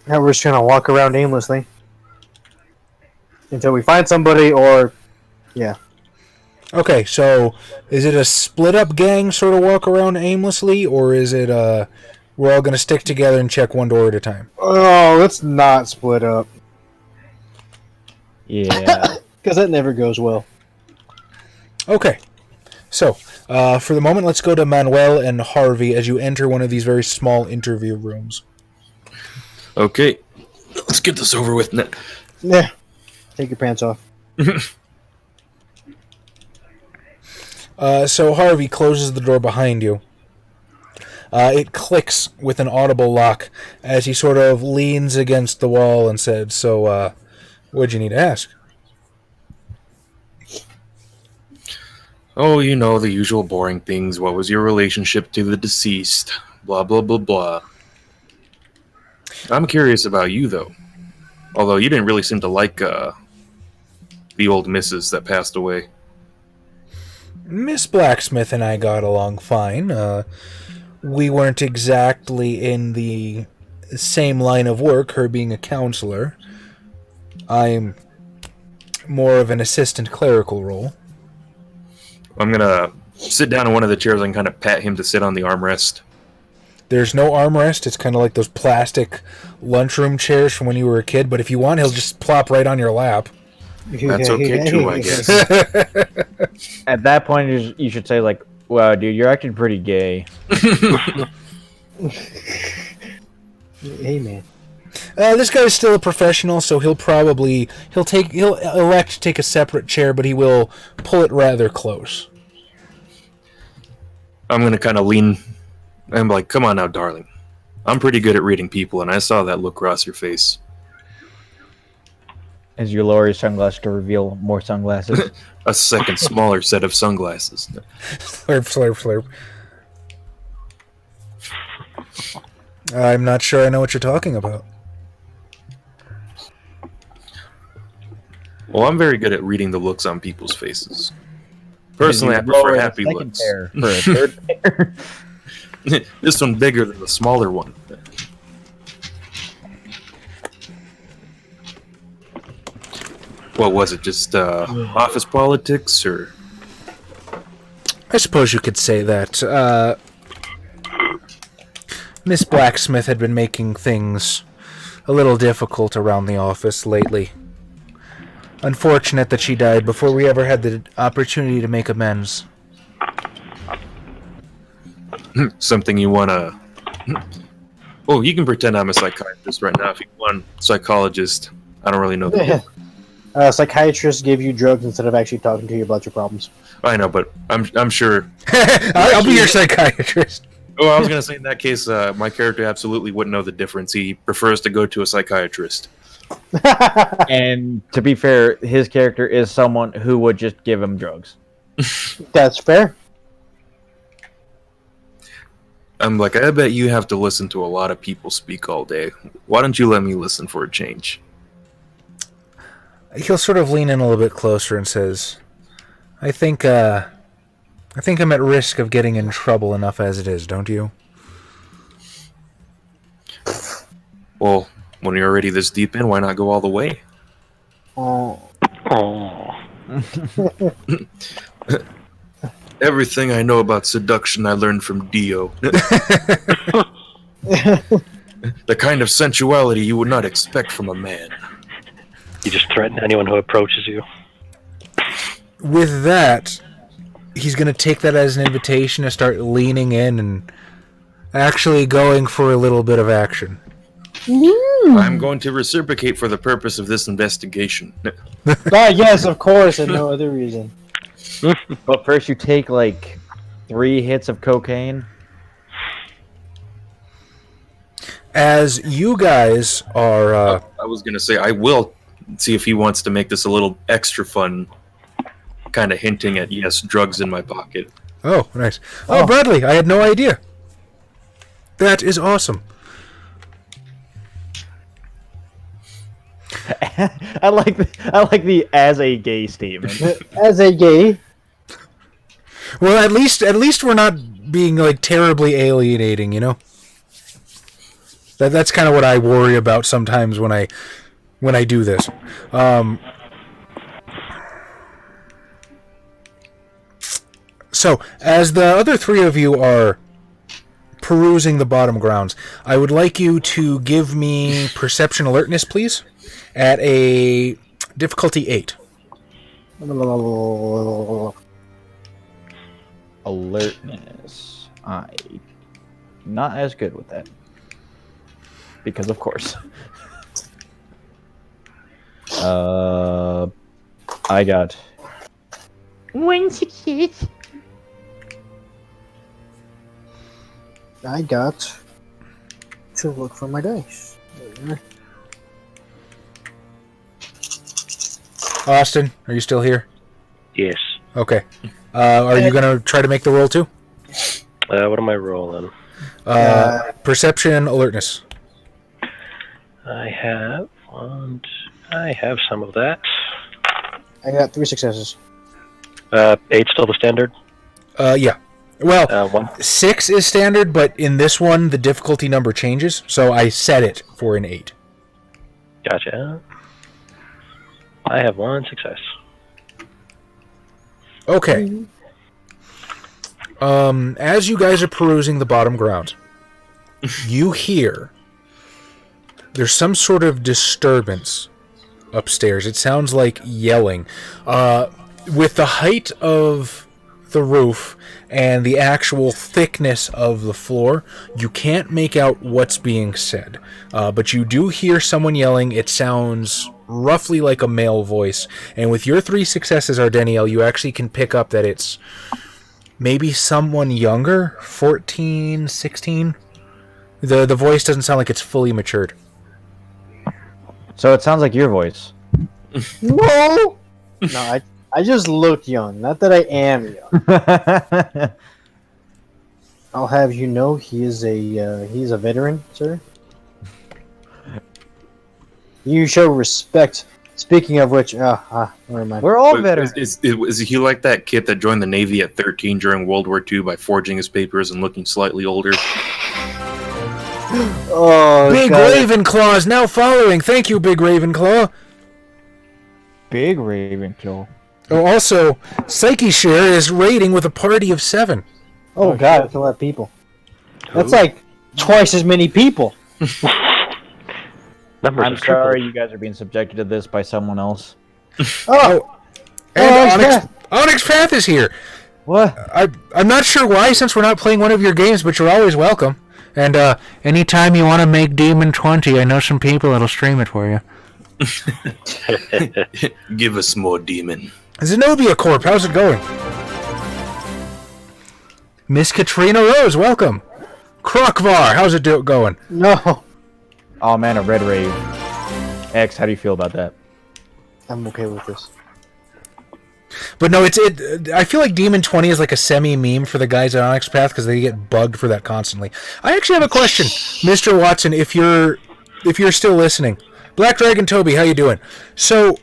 Now we're just gonna walk around aimlessly until we find somebody, or yeah. Okay, so is it a split-up gang sort of walk around aimlessly, or is it we're all going to stick together and check one door at a time? Oh, let's not split up Yeah. because that never goes well. Okay, so for the moment, let's go to Manuel and Harvey as you enter one of these very small interview rooms. Okay, let's get this over with. Yeah, take your pants off. So Harvey closes the door behind you. It clicks with an audible lock as he sort of leans against the wall and said, "So, what'd you need to ask?" Oh, you know, the usual boring things. What was your relationship to the deceased? Blah, blah, blah, blah. I'm curious about you, though. Although you didn't really seem to like the old missus that passed away. Miss Blacksmith and I got along fine. We weren't exactly in the same line of work, her being a counselor. I'm more of an assistant clerical role. I'm gonna sit down in one of the chairs and kind of pat him to sit on the armrest. There's no armrest. It's kind of like those plastic lunchroom chairs from when you were a kid, but if you want, he'll just plop right on your lap. That's okay, too, I guess. At that point, you should say, like, wow, dude, you're acting pretty gay. Hey, man. This guy's still a professional, so he'll elect to take a separate chair, but he will pull it rather close. I'm gonna kind of lean. I'm like, come on now, darling. I'm pretty good at reading people, and I saw that look cross your face. As you lower your sunglasses to reveal more sunglasses. A second smaller set of sunglasses. Slurp, slurp, slurp. I'm not sure I know what you're talking about. Well, I'm very good at reading the looks on people's faces. Personally, I prefer happy looks. For a third pair. This one bigger than the smaller one. What was it? Just office politics, or? I suppose you could say that. Miss Blacksmith had been making things a little difficult around the office lately. Unfortunate that she died before we ever had the opportunity to make amends. Something you want to... Oh, you can pretend I'm a psychiatrist right now if you want. Psychologist. I don't really know the difference. Psychiatrist gave you drugs instead of actually talking to you about your problems. I know, but I'm sure... I'll be your psychiatrist. Oh, I was going to say in that case, my character absolutely wouldn't know the difference. He prefers to go to a psychiatrist. And to be fair, his character is someone who would just give him drugs. That's fair. I'm like, I bet you have to listen to a lot of people speak all day. Why don't you let me listen for a change? He'll sort of lean in a little bit closer and says, I think I'm at risk of getting in trouble enough as it is, don't you? Well, when you're already this deep in, why not go all the way? Oh. Everything I know about seduction I learned from Dio. The kind of sensuality you would not expect from a man. You just threaten anyone who approaches you. With that, he's going to take that as an invitation to start leaning in and actually going for a little bit of action. I'm going to reciprocate for the purpose of this investigation. Yes, of course, and no other reason. But first you take like 3 hits of cocaine. As you guys are... I was going to say, I will see if he wants to make this a little extra fun, kind of hinting at, yes, drugs in my pocket. Oh, nice. Oh, Bradley, I had no idea. That is awesome. I like the as a gay statement. As a gay. Well, at least we're not being like terribly alienating, you know. That's kind of what I worry about sometimes when I do this. So, as the other 3 of you are perusing the bottom grounds, I would like you to give me perception alertness, please, at a difficulty 8. Alertness. I not as good with that. Because of course. I got 1 success. I got to look for my dice. Austin, are you still here? Yes. Okay. Are you going to try to make the roll too? What am I rolling? Perception alertness. I have some of that. I got 3 successes. 8 still the standard? Yeah. Well, 1. 6 is standard, but in this one, the difficulty number changes, so I set it for an 8. Gotcha. I have 1 success. Okay. As you guys are perusing the bottom ground, you hear there's some sort of disturbance upstairs. It sounds like yelling. With the height of the roof and the actual thickness of the floor, you can't make out what's being said. But you do hear someone yelling. It sounds roughly like a male voice. And with your 3 successes, Ardeniel, you actually can pick up that it's maybe someone younger, 14, 16. The voice doesn't sound like it's fully matured. So it sounds like your voice. No! No, I just look young. Not that I am young. I'll have you know he's a veteran, sir. You show respect. Speaking of which, never mind. We're all veterans. Is he like that kid that joined the Navy at 13 during World War II by forging his papers and looking slightly older? Oh, Big God. Ravenclaw is now following. Thank you, Big Ravenclaw. big Raven kill. Oh, also, Psyche Share is raiding with a party of 7. Oh god, that's a lot of people. That's like twice as many people. Numbers I'm have tripled. sorry you guys are being subjected to this by someone else. Oh, and Onyx Onyx Path is here. What? I'm not sure why, since we're not playing one of your games, but you're always welcome. And anytime you want to make Demon 20, I know some people that'll stream it for you. Give us more demon. Zenobia Corp, how's it going? Miss Katrina Rose, welcome. Krokvar, how's it going? No. Oh man, a red rave. X, how do you feel about that? I'm okay with this. But no, I feel like Demon 20 is like a semi-meme for the guys at Onyx Path because they get bugged for that constantly. I actually have a question, Mr. Watson, if you're still listening. Black Dragon Toby, how you doing? So,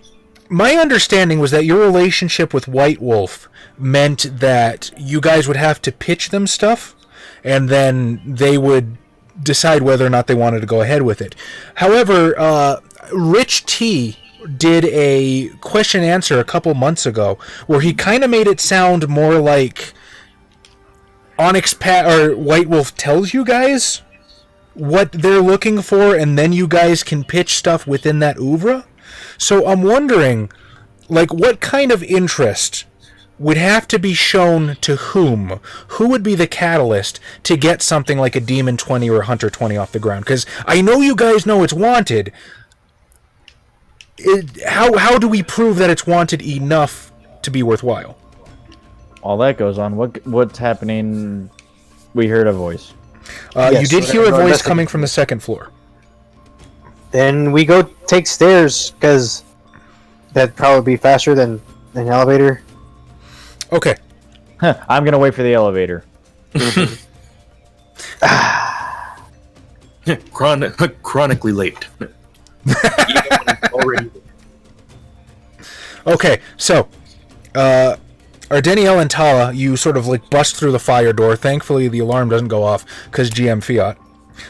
my understanding was that your relationship with White Wolf meant that you guys would have to pitch them stuff, and then they would decide whether or not they wanted to go ahead with it. However, Rich T did a question and answer a couple months ago where he kind of made it sound more like Onyx Path or White Wolf tells you guys what they're looking for, and then you guys can pitch stuff within that oeuvre. So I'm wondering, like, what kind of interest would have to be shown to whom? Who would be the catalyst to get something like a Demon 20 or a Hunter 20 off the ground? Because I know you guys know it's wanted. How do we prove that it's wanted enough to be worthwhile? All that goes on. What's happening? We heard a voice. You did hear a voice coming from the second floor. Then we go take stairs, because that'd probably be faster than an elevator. Okay. I'm gonna wait for the elevator. Chronically late. Already. Okay, so, Ardeniel and Tala, you sort of like bust through the fire door. Thankfully, the alarm doesn't go off because GM Fiat.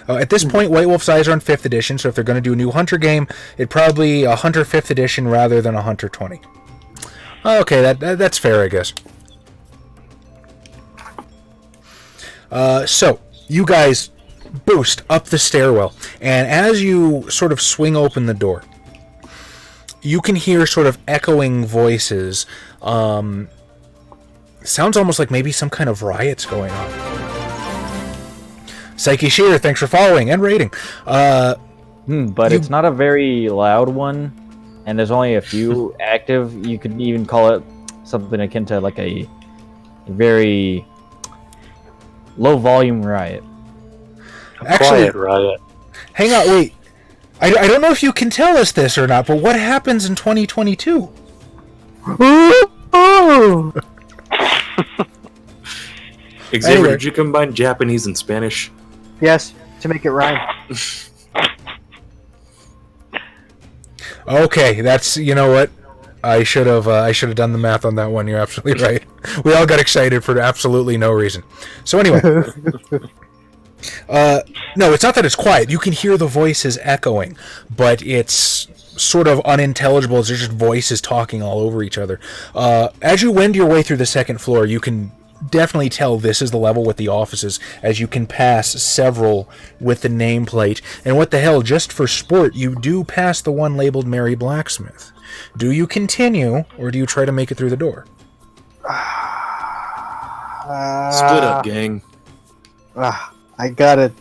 At this point, White Wolf's eyes are on 5th edition, so if they're going to do a new Hunter game, it'd probably be a Hunter 5th edition rather than a Hunter 20. Okay, that's fair, I guess. So, you guys boost up the stairwell, and as you sort of swing open the door, you can hear sort of echoing voices. Sounds almost like maybe some kind of riot's going on. Psyche Shear, thanks for following and rating. But it's not a very loud one, and there's only a few active. You could even call it something akin to like a very low volume riot. Actually, Quiet riot. hang on, wait. I don't know if you can tell us this or not, but what happens in 2022? Xavier, Anyway. did you combine Japanese and Spanish? Yes, to make it rhyme. Okay, that's, you know what? I should have done the math on that one. You're absolutely right. We all got excited for absolutely no reason. So anyway, no, it's not that it's quiet. You can hear the voices echoing, but it's sort of unintelligible. It's just voices talking all over each other. As you wend your way through the second floor, you can definitely tell this is the level with the offices, as you can pass several with the nameplate. And what the hell, just for sport, you do pass the one labeled Mary Blacksmith. Do you continue, or do you try to make it through the door? Split up, gang. I gotta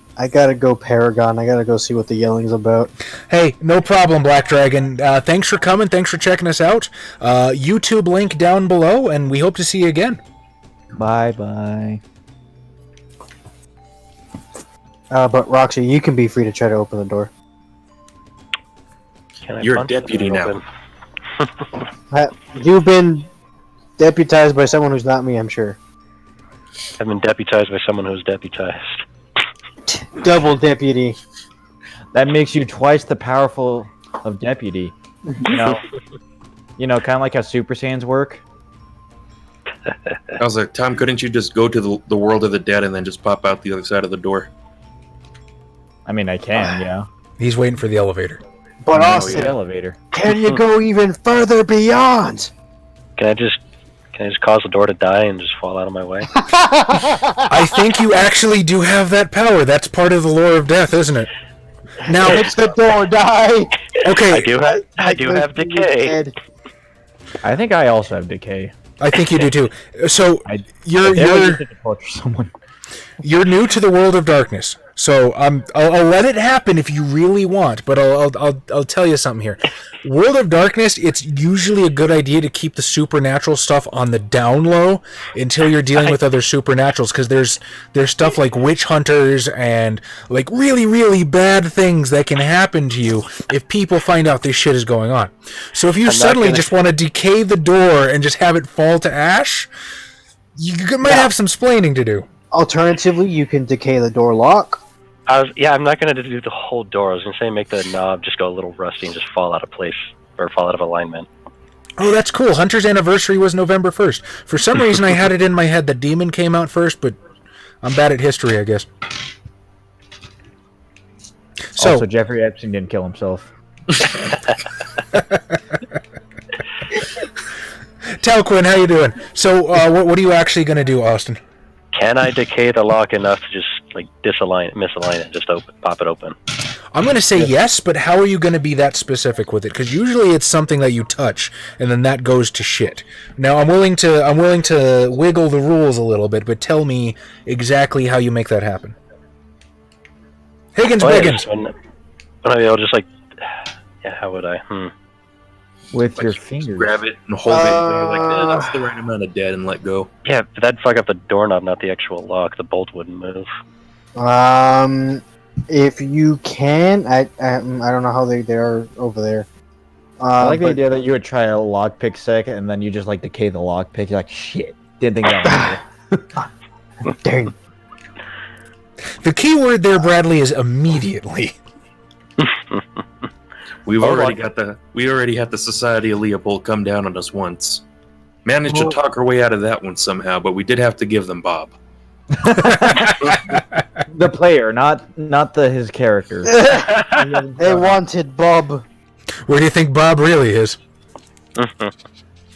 go Paragon. I gotta go see what the yelling's about. Hey, no problem, Black Dragon. Thanks for coming. Thanks for checking us out. YouTube link down below, and we hope to see you again. Bye. But Roxy, you can be free to try to open the door. Can I You're a punch it deputy open? now. You've been deputized by someone who's not me, I'm sure. I've been deputized by someone who's deputized. Double deputy. That makes you twice the powerful of deputy. You know, kind of like how Super Saiyans work. I was like, Tom, couldn't you just go to the world of the dead and then just pop out the other side of the door? I mean, I can, yeah. He's waiting for the elevator. But No, Austin, Elevator. can you go even further beyond? Can I just cause the door to die and just fall out of my way? I think you actually do have that power. That's part of the lore of death, isn't it? Now, Makes the door die. okay, I do have decay. I think I also have decay. I think you do too. So I you're never get to torture someone. you're new to the world of darkness. So I'll let it happen if you really want, but I'll tell you something here. World of Darkness, it's usually a good idea to keep the supernatural stuff on the down low until you're dealing with other supernaturals, because there's stuff like witch hunters and like really, really bad things that can happen to you if people find out this shit is going on. So if you suddenly just want to decay the door and just have it fall to ash, you might have some splaining to do. Alternatively, you can decay the door lock. I'm not going to do the whole door. I was going to say make the knob just go a little rusty and just fall out of place or fall out of alignment. Oh, that's cool. Hunter's anniversary was November 1st. For some reason, I had it in my head that Demon came out first, but I'm bad at history, I guess. So, Also, Jeffrey Epstein didn't kill himself. Talquin, how you doing? So, what are you actually going to do, Austin? Can I decay the lock enough to just like misalign it, just pop it open? I'm going to say yes, but how are you going to be that specific with it? Because usually it's something that you touch, and then that goes to shit. Now, I'm willing to wiggle the rules a little bit, but tell me exactly how you make that happen. HiggensBiggens. I'll just like, yeah, how would I? With Like, your just fingers. grab it and hold it like that. That's the right amount of dead and let go. Yeah, but that'd fuck up the doorknob, not the actual lock. The bolt wouldn't move. If you can, I don't know how they are over there. I like the but- idea that you would try a lockpick second, and then you just like decay the lockpick. You're like, shit, didn't think that was Dang. The key word there, Bradley, is immediately. We already had the Society of Leopold come down on us once. Managed to talk our way out of that one somehow, but we did have to give them Bob. the player, not his character. They wanted Bob. Where do you think Bob really is?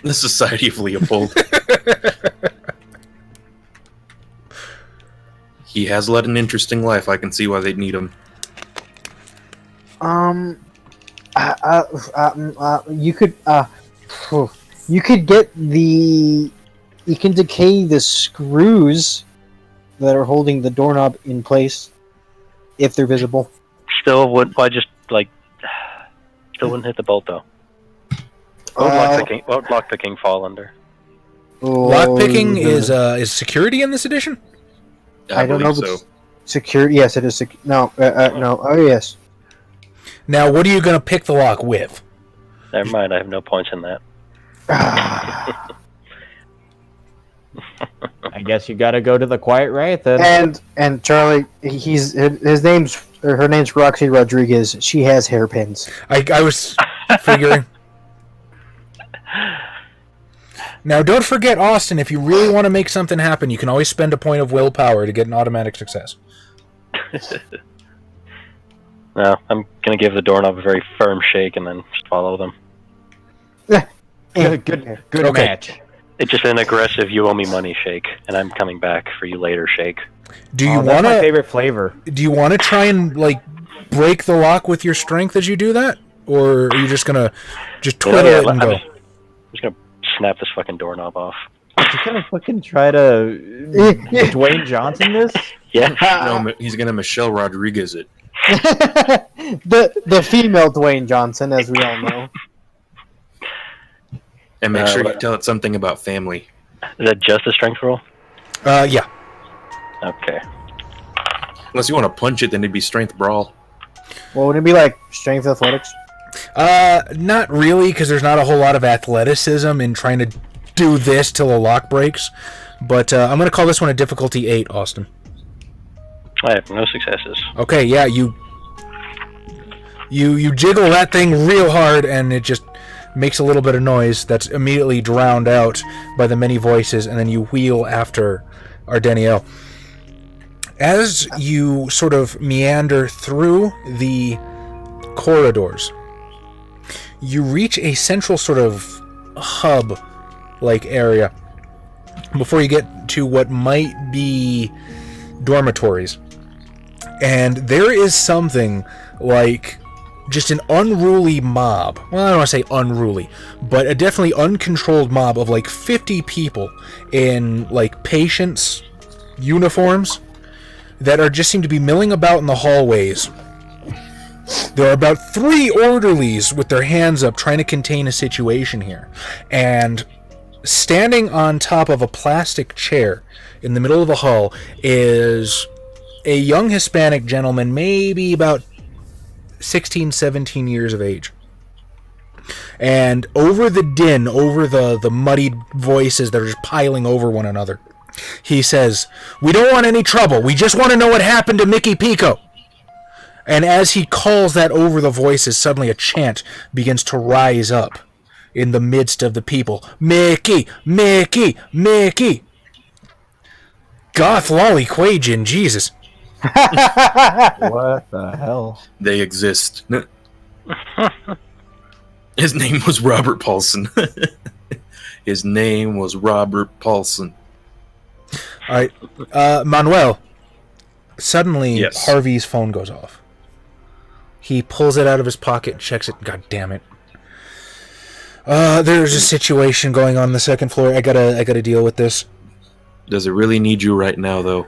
The Society of Leopold. He has led an interesting life. I can see why they'd need him. You could you can decay the screws that are holding the doorknob in place if they're visible. Still wouldn't hit the bolt though. What would lockpicking fall under? Lockpicking is security in this edition? I don't know. So. Security? Yes, it is. No. Oh, yes. Now, what are you going to pick the lock with? Never mind. I have no points in that. I guess you got to go to the Quiet Riot then. And Charlie, her name's Roxy Rodriguez. She has hairpins. I was figuring. Now, don't forget, Austin, if you really want to make something happen, you can always spend a point of willpower to get an automatic success. No, I'm going to give the doorknob a very firm shake and then just follow them. Good Okay. match. It's just an aggressive "you owe me money" shake, and I'm coming back for you later shake. Do you That's want my to? favorite flavor. Do you want to try and break the lock with your strength as you do that, or are you just gonna twiddle it and go? I'm just going to snap this fucking doorknob off. Just gonna fucking try to Dwayne Johnson this? Yeah. No, he's gonna Michelle Rodriguez it. the female Dwayne Johnson, as we all know. And make sure you tell it something about family. Is that just a strength roll? Yeah. Okay. Unless you want to punch it, then it'd be strength brawl. Well, would it be like strength athletics? Not really, because there's not a whole lot of athleticism in trying to do this till a lock breaks. But I'm gonna call this one a difficulty 8, Austin. I have no successes. Okay, yeah, you jiggle that thing real hard, and it just makes a little bit of noise that's immediately drowned out by the many voices, and then you wheel after Ardeniel. As you sort of meander through the corridors, you reach a central sort of hub-like area before you get to what might be dormitories. And there is something like just an unruly mob. Well, I don't want to say unruly, but a definitely uncontrolled mob of like 50 people in like patients' uniforms that are just seem to be milling about in the hallways. There are about 3 orderlies with their hands up trying to contain a situation here. And standing on top of a plastic chair in the middle of the hall is a young Hispanic gentleman, maybe about 16, 17 years of age. And over the din, over the muddied voices that are just piling over one another, he says, "We don't want any trouble. We just want to know what happened to Mickey Pico." And as he calls that over the voices, suddenly a chant begins to rise up in the midst of the people. "Mickey! Mickey! Mickey!" Goth lolly Quajan, Jesus. What the hell? They exist. His name was Robert Paulson. His name was Robert Paulson. All right, Manuel. Suddenly, Yes. Harvey's phone goes off. He pulls it out of his pocket and checks it. God damn it! There's a situation going on the second floor. I gotta deal with this. Does it really need you right now, though?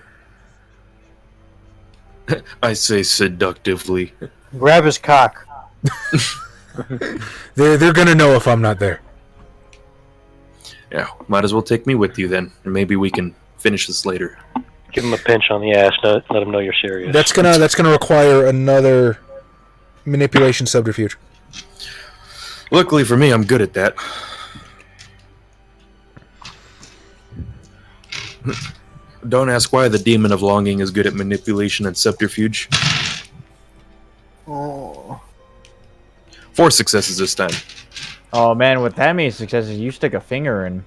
I say seductively. Grab his cock. They're gonna know if I'm not there. Yeah, might as well take me with you then, and maybe we can finish this later. Give him a pinch on the ass. Let him know you're serious. That's gonna require another manipulation subterfuge. Luckily for me, I'm good at that. Don't ask why the demon of longing is good at manipulation and subterfuge. Oh. 4 successes this time. Oh man, with that many successes, you stick a finger in.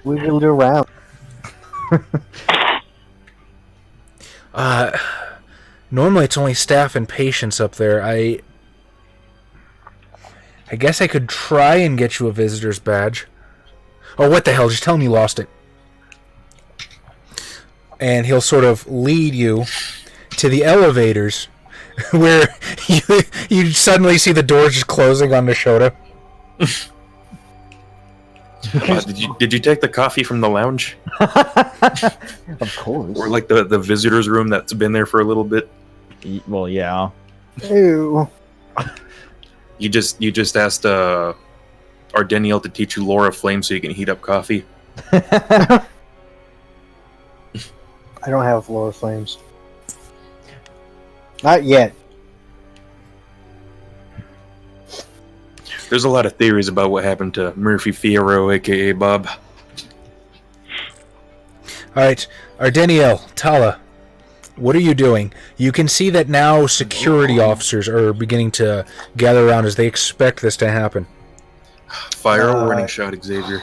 Wiggled around. Normally it's only staff and patients up there. I guess I could try and get you a visitor's badge. Oh, what the hell? Just tell him you lost it. And he'll sort of lead you to the elevators where you suddenly see the doors just closing on Nishota. Did you take the coffee from the lounge? Of course. Or like the visitor's room that's been there for a little bit? Well, yeah. Ew. You just asked Ardeniel to teach you Laura Flame so you can heat up coffee? I don't have floor flames. Not yet. There's a lot of theories about what happened to Murphy Fierro, aka Bob. Alright, Ardeniel, Tala, what are you doing? You can see that now security officers are beginning to gather around as they expect this to happen. Fire a warning shot, Xavier.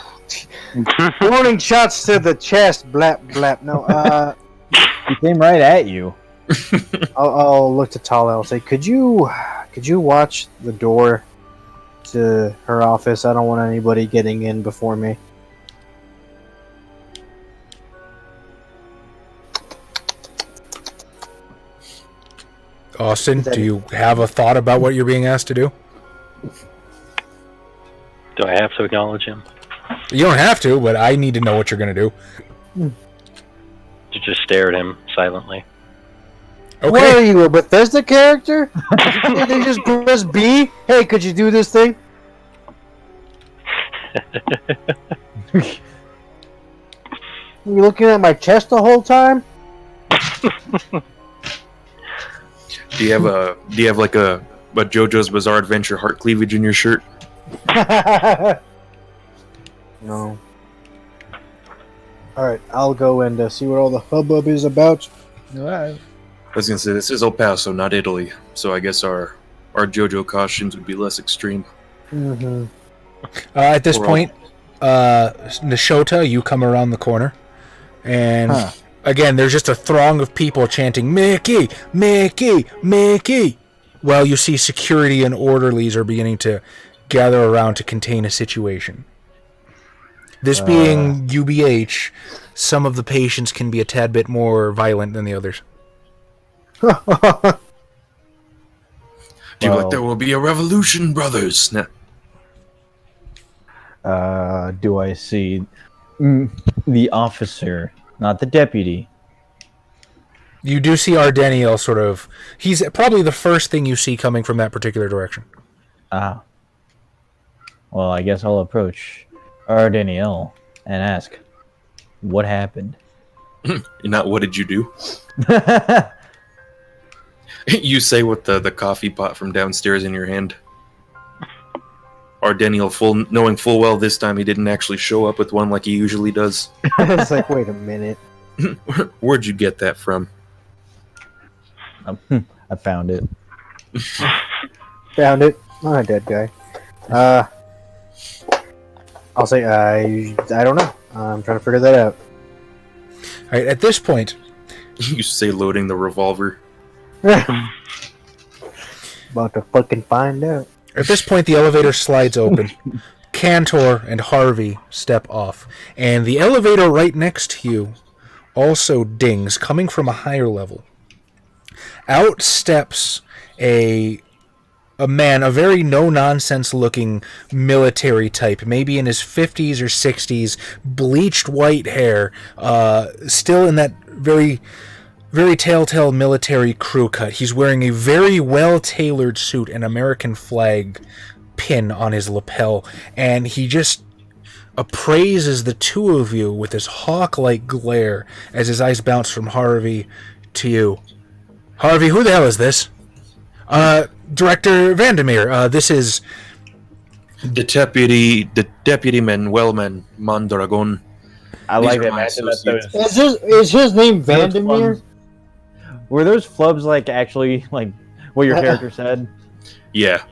Warning shots to the chest. Blap, blap. No, He came right at you. I'll look to Tala. I'll say, could you watch the door to her office? I don't want anybody getting in before me. Austin, do you have a thought about what you're being asked to do? Do I have to acknowledge him? You don't have to, but I need to know what you're going to do. To just stare at him silently. Okay. What are you, a Bethesda character? They just press B? Hey, could you do this thing? You looking at my chest the whole time? Do you have like a JoJo's Bizarre Adventure heart cleavage in your shirt? No. Alright, I'll go and see what all the hubbub is about. I was gonna say this is El Paso, not Italy, so I guess our JoJo costumes would be less extreme. Mm-hmm. At this point, Nishota, you come around the corner, and Again, there's just a throng of people chanting, Mickey! Mickey! Mickey! Well, you see security and orderlies are beginning to gather around to contain a situation. This being UBH, some of the patients can be a tad bit more violent than the others. Feel like there will be a revolution, brothers. Nah. Do I see the officer, not the deputy? You do see Ardeniel sort of... He's probably the first thing you see coming from that particular direction. Ah. Well, I guess I'll approach Ardeniel and ask, what happened? Not what did you do? You say with the coffee pot from downstairs in your hand. Ardeniel, knowing full well this time he didn't actually show up with one like he usually does. It's like, wait a minute. Where'd you get that from? I found it. Found it. Not a dead guy. I'll say I don't know. I'm trying to figure that out. All right, at this point... You say loading the revolver. About to fucking find out. At this point, the elevator slides open. Cantor and Harvey step off. And the elevator right next to you also dings, coming from a higher level. Out steps a man, a very no-nonsense looking military type, maybe in his 50s or 60s, bleached white hair, still in that very telltale military crew cut. He's wearing a very well-tailored suit, an American flag pin on his lapel, and he just appraises the two of you with this hawk-like glare as his eyes bounce from Harvey to you. Harvey, who the hell is this? Director Vandermeer, this is... The deputy Manuel Mondragon. I These like are that. my Imagine that associates. those, Is his name Vandermeer? were those flubs like actually like what your character said? Yeah.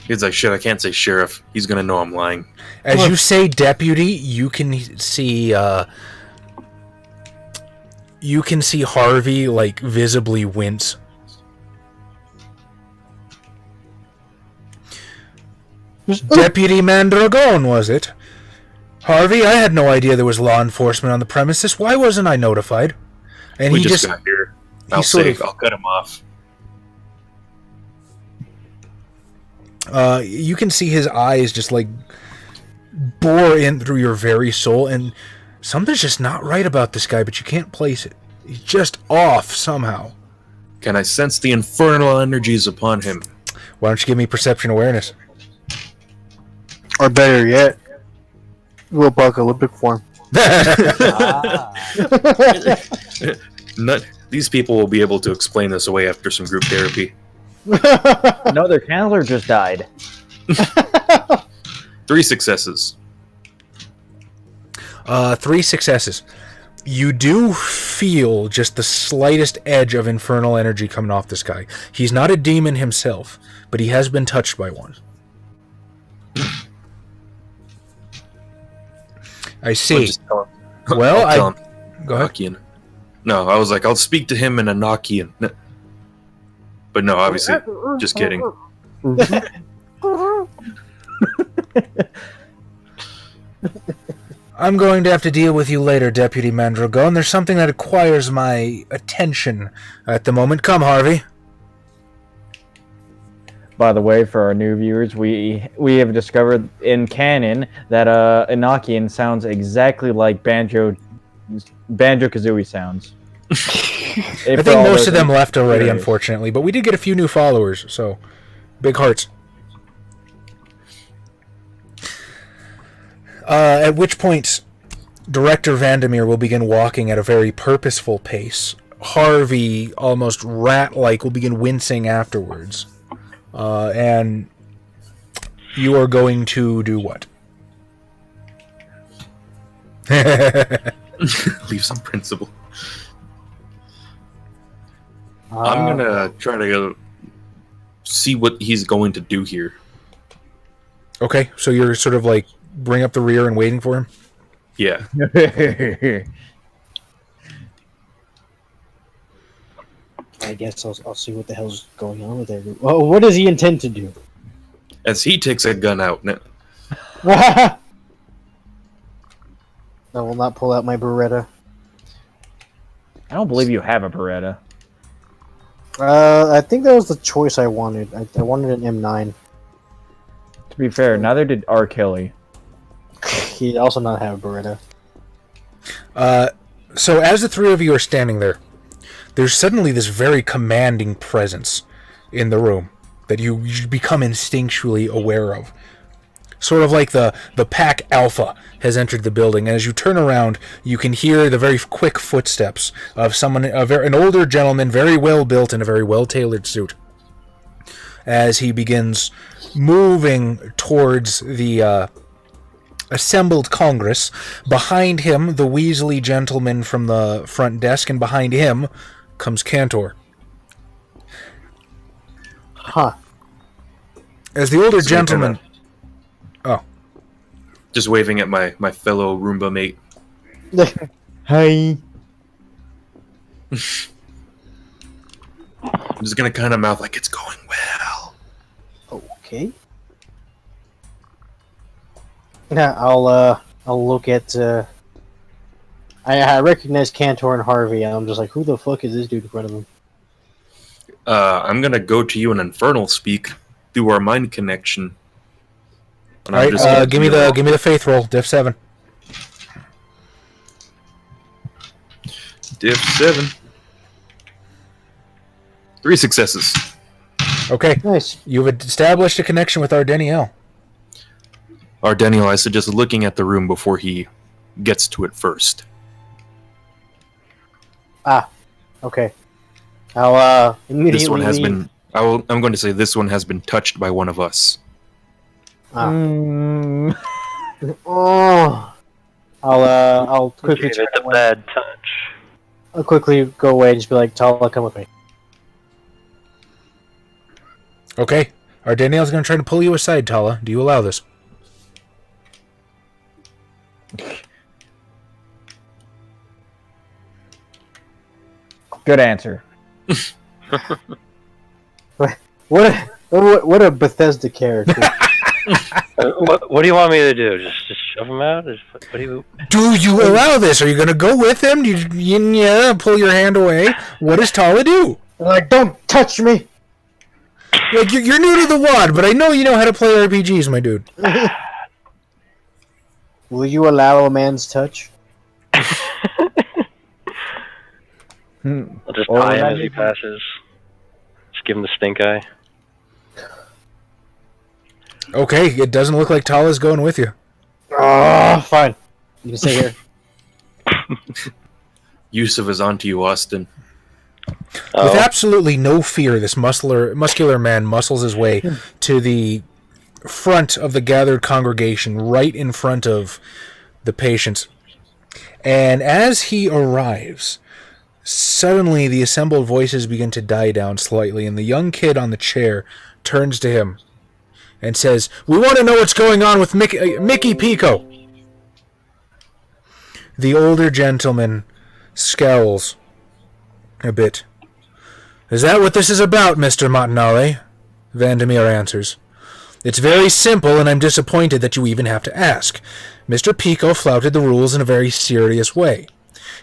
He's like, shit, I can't say sheriff. He's gonna know I'm lying. As you say deputy, you can see Harvey like visibly wince. Deputy Mandragon, was it? Harvey, I had no idea there was law enforcement on the premises. Why wasn't I notified? And We he just got here. I'll cut him off. You can see his eyes just like bore in through your very soul, and something's just not right about this guy, but you can't place it. He's just off somehow. Can I sense the infernal energies upon him? Why don't you give me perception awareness? Or better yet, little apocalyptic form. These people will be able to explain this away after some group therapy. No, their counselor just died. 3 successes. 3 successes. You do feel just the slightest edge of infernal energy coming off this guy. He's not a demon himself, but he has been touched by one. I see. Well, I'll tell him. Go ahead. Enochian. No, I was like, I'll speak to him in Enochian. No. But no, obviously, just kidding. I'm going to have to deal with you later, Deputy Mandragon. There's something that requires my attention at the moment. Come, Harvey. By the way, for our new viewers, we have discovered in canon that Enochian sounds exactly like Banjo-Kazooie sounds. I think most of them left already, unfortunately, but we did get a few new followers, so big hearts. At which point, Director Vandermeer will begin walking at a very purposeful pace. Harvey, almost rat-like, will begin wincing afterwards. And you are going to do what? Leave some principle. I'm gonna try to go see what he's going to do here. Okay, so you're sort of like bring up the rear and waiting for him? Yeah. I guess I'll see what the hell's going on with everyone. Well, what does he intend to do? As he takes a gun out. I will not pull out my Beretta. I don't believe you have a Beretta. I think that was the choice I wanted. I wanted an M9. To be fair, neither did R. Kelly. He'd also not have a Beretta. So as the three of you are standing there, there's suddenly this very commanding presence in the room that you become instinctually aware of. Sort of like the pack alpha has entered the building, and as you turn around, you can hear the very quick footsteps of someone, an older gentleman, very well built in a very well tailored suit, as he begins moving towards the assembled Congress. Behind him, the Weasley gentleman from the front desk, and behind him comes Cantor. Huh. As the older gentleman... Oh. Just waving at my fellow Roomba mate. Hi. I'm just gonna kind of mouth like it's going well. Okay. Yeah, I'll look at. I recognize Cantor and Harvey, and I'm just like, who the fuck is this dude in front of him? I'm gonna go to you in Infernal speak through our mind connection. All right, give me the faith roll, Diff 7. Diff 7. 3 successes. Okay, Nice. you've established a connection with our Danielle. Our Daniel, I suggest looking at the room before he gets to it first. Okay. I'll immediately. This one has been. I'm going to say this one has been touched by one of us. Mm. Oh. I'll quickly. Give it the bad touch. I'll quickly go away and just be like, Tala, come with me. Okay, our Danielle's going to try to pull you aside, Tala. Do you allow this? Good answer. What a Bethesda character. What do you want me to do? Just shove him out? What do you? Do you allow this? Are you going to go with him? Do you pull your hand away? What does Tala do? Like, don't touch me. Like, you're new to the WAD, but I know you know how to play RPGs, my dude. Will you allow a man's touch? I'll just tie him as he passes. Just give him the stink eye. Okay, it doesn't look like Tala's going with you. Oh, fine. You can stay here. Yusuf is onto you, Austin. With absolutely no fear, this muscular man muscles his way to the front of the gathered congregation, right in front of the patients. And as he arrives, suddenly the assembled voices begin to die down slightly, and the young kid on the chair turns to him and says, "We want to know what's going on with Mickey Pico." The older gentleman scowls a bit. "Is that what this is about, Mr. Montanale?" Vandermeer answers. "It's very simple, and I'm disappointed that you even have to ask. Mr. Pico flouted the rules in a very serious way.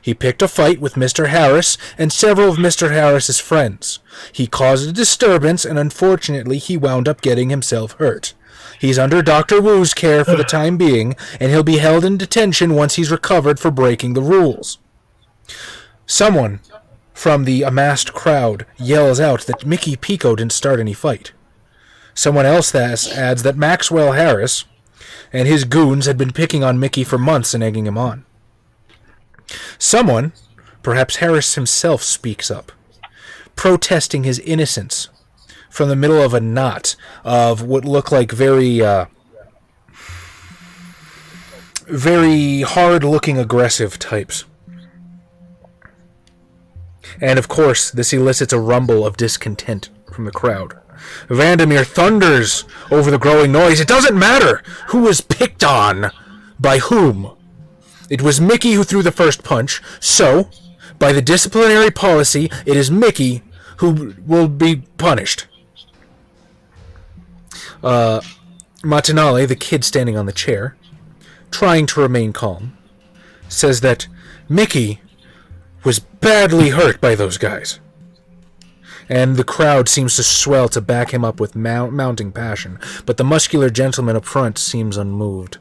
He picked a fight with Mr. Harris and several of Mr. Harris's friends. He caused a disturbance, and unfortunately he wound up getting himself hurt. He's under Dr. Wu's care for the time being, and he'll be held in detention once he's recovered for breaking the rules." Someone from the amassed crowd yells out that Mickey Pico didn't start any fight. Someone else adds that Maxwell Harris and his goons had been picking on Mickey for months and egging him on. Someone, perhaps Harris himself, speaks up, protesting his innocence from the middle of a knot of what look like very hard-looking aggressive types. And of course, this elicits a rumble of discontent from the crowd. Vandermeer thunders over the growing noise. "It doesn't matter who was picked on by whom. It was Mickey who threw the first punch, so, by the disciplinary policy, it is Mickey who will be punished. Matanale, the kid standing on the chair, trying to remain calm, says that Mickey was badly hurt by those guys. And the crowd seems to swell to back him up with mounting passion, but the muscular gentleman up front seems unmoved.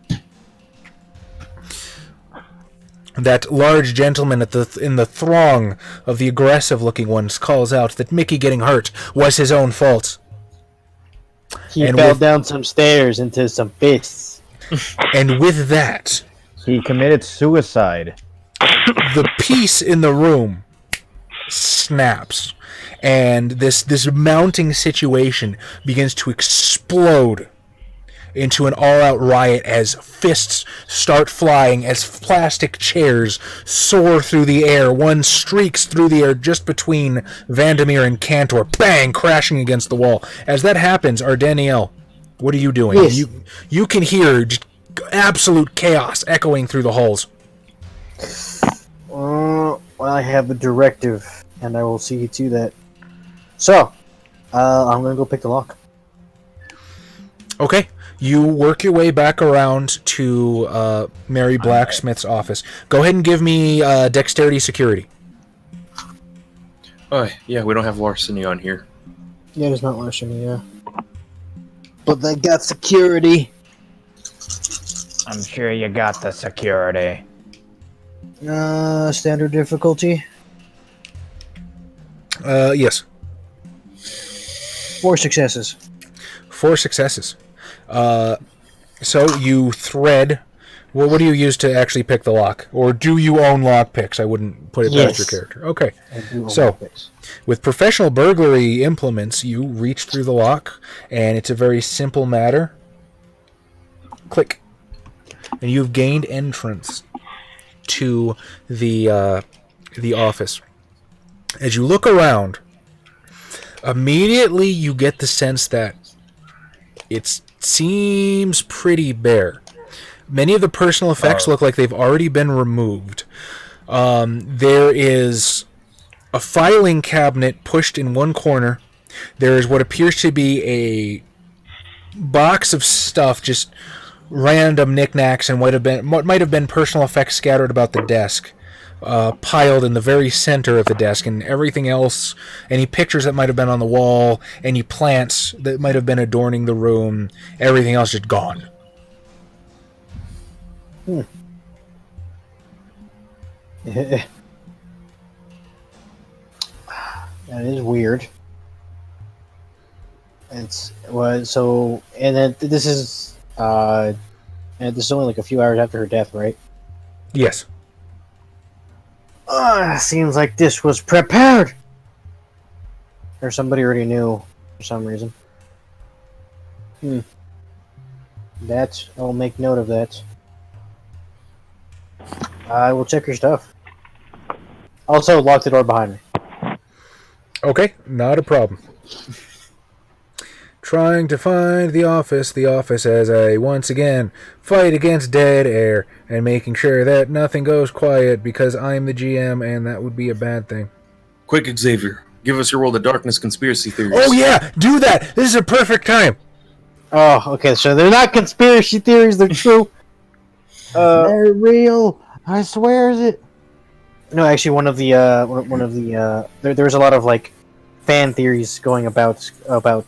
That large gentleman in the throng of the aggressive-looking ones calls out that Mickey getting hurt was his own fault. He fell down some stairs into some fists. And with that, He committed suicide. the peace in the room snaps, and this mounting situation begins to explode into an all-out riot as fists start flying, as plastic chairs soar through the air. One streaks through the air just between Vandermeer and Cantor, bang, crashing against the wall. As that happens, Danielle, what are you doing? Yes. You can hear just absolute chaos echoing through the halls. Well, I have a directive, and I will see to that. So, I'm gonna go pick the lock. Okay. You work your way back around to Mary Blacksmith's office. Go ahead and give me dexterity security. Oh, yeah, we don't have larceny on here. Yeah, there's not larceny, yeah. But they got security. I'm sure you got the security. Standard difficulty. Yes. 4 successes. 4 successes. So you thread. Well, what do you use to actually pick the lock? Or do you own lock picks? I wouldn't put it past your character. Okay. I do own So, picks. with professional burglary implements, you reach through the lock, and it's a very simple matter. Click. And you've gained entrance to the office. As you look around, immediately you get the sense that it seems pretty bare. Many of the personal effects look like they've already been removed. There is a filing cabinet pushed in one corner. There is what appears to be a box of stuff, just random knickknacks and what might have been personal effects scattered about the desk, piled in the very center of the desk, and everything else, any pictures that might have been on the wall, any plants that might have been adorning the room, everything else just gone. That is weird. It's so, and then this is and this is only like a few hours after her death, right? Yes. Seems like this was prepared. Or somebody already knew for some reason. That, I'll make note of that. I will check your stuff. Also, lock the door behind me. Okay, not a problem. Trying to find the office as I once again fight against dead air and making sure that nothing goes quiet because I'm the GM and that would be a bad thing. Quick, Xavier, give us your World of Darkness conspiracy theories. Oh yeah, do that! This is a perfect time! Oh, okay, so they're not conspiracy theories, they're true. They're real. I swear it. No, actually, one of the there's a lot of like fan theories going about what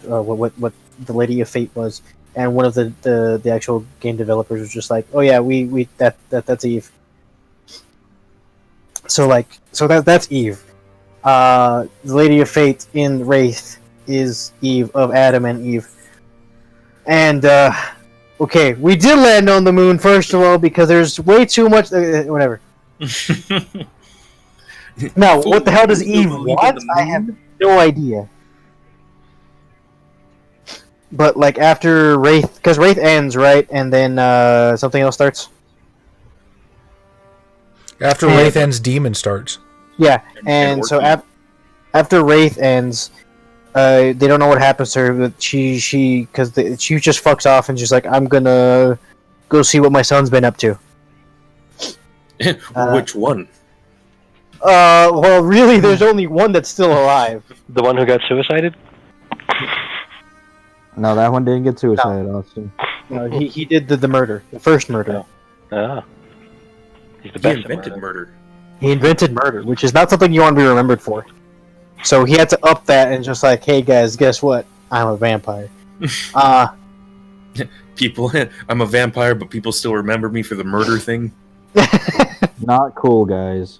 the Lady of Fate was, and one of the actual game developers was just like, oh yeah, we that's Eve. So that's Eve. The Lady of Fate in Wraith is Eve of Adam and Eve, and okay, we did land on the moon first of all because there's way too much whatever. Now, what the hell does Eve want? I have no idea. But like after Wraith, because Wraith ends, right, and then something else starts. After Wraith ends, Demon starts. Yeah, and so after Wraith ends, they don't know what happens to her. But she just fucks off and she's like, I'm gonna go see what my son's been up to. Which one? Well, really, there's only one that's still alive. The one who got suicided? No, that one didn't get suicided, Austin. No, he did the murder, the first murder. Ah. He's the He best at invented murder. murder. He invented murder, which is not something you want to be remembered for. So he had to up that and just like, hey guys, guess what? I'm a vampire. People, I'm a vampire, but people still remember me for the murder thing. Not cool, guys.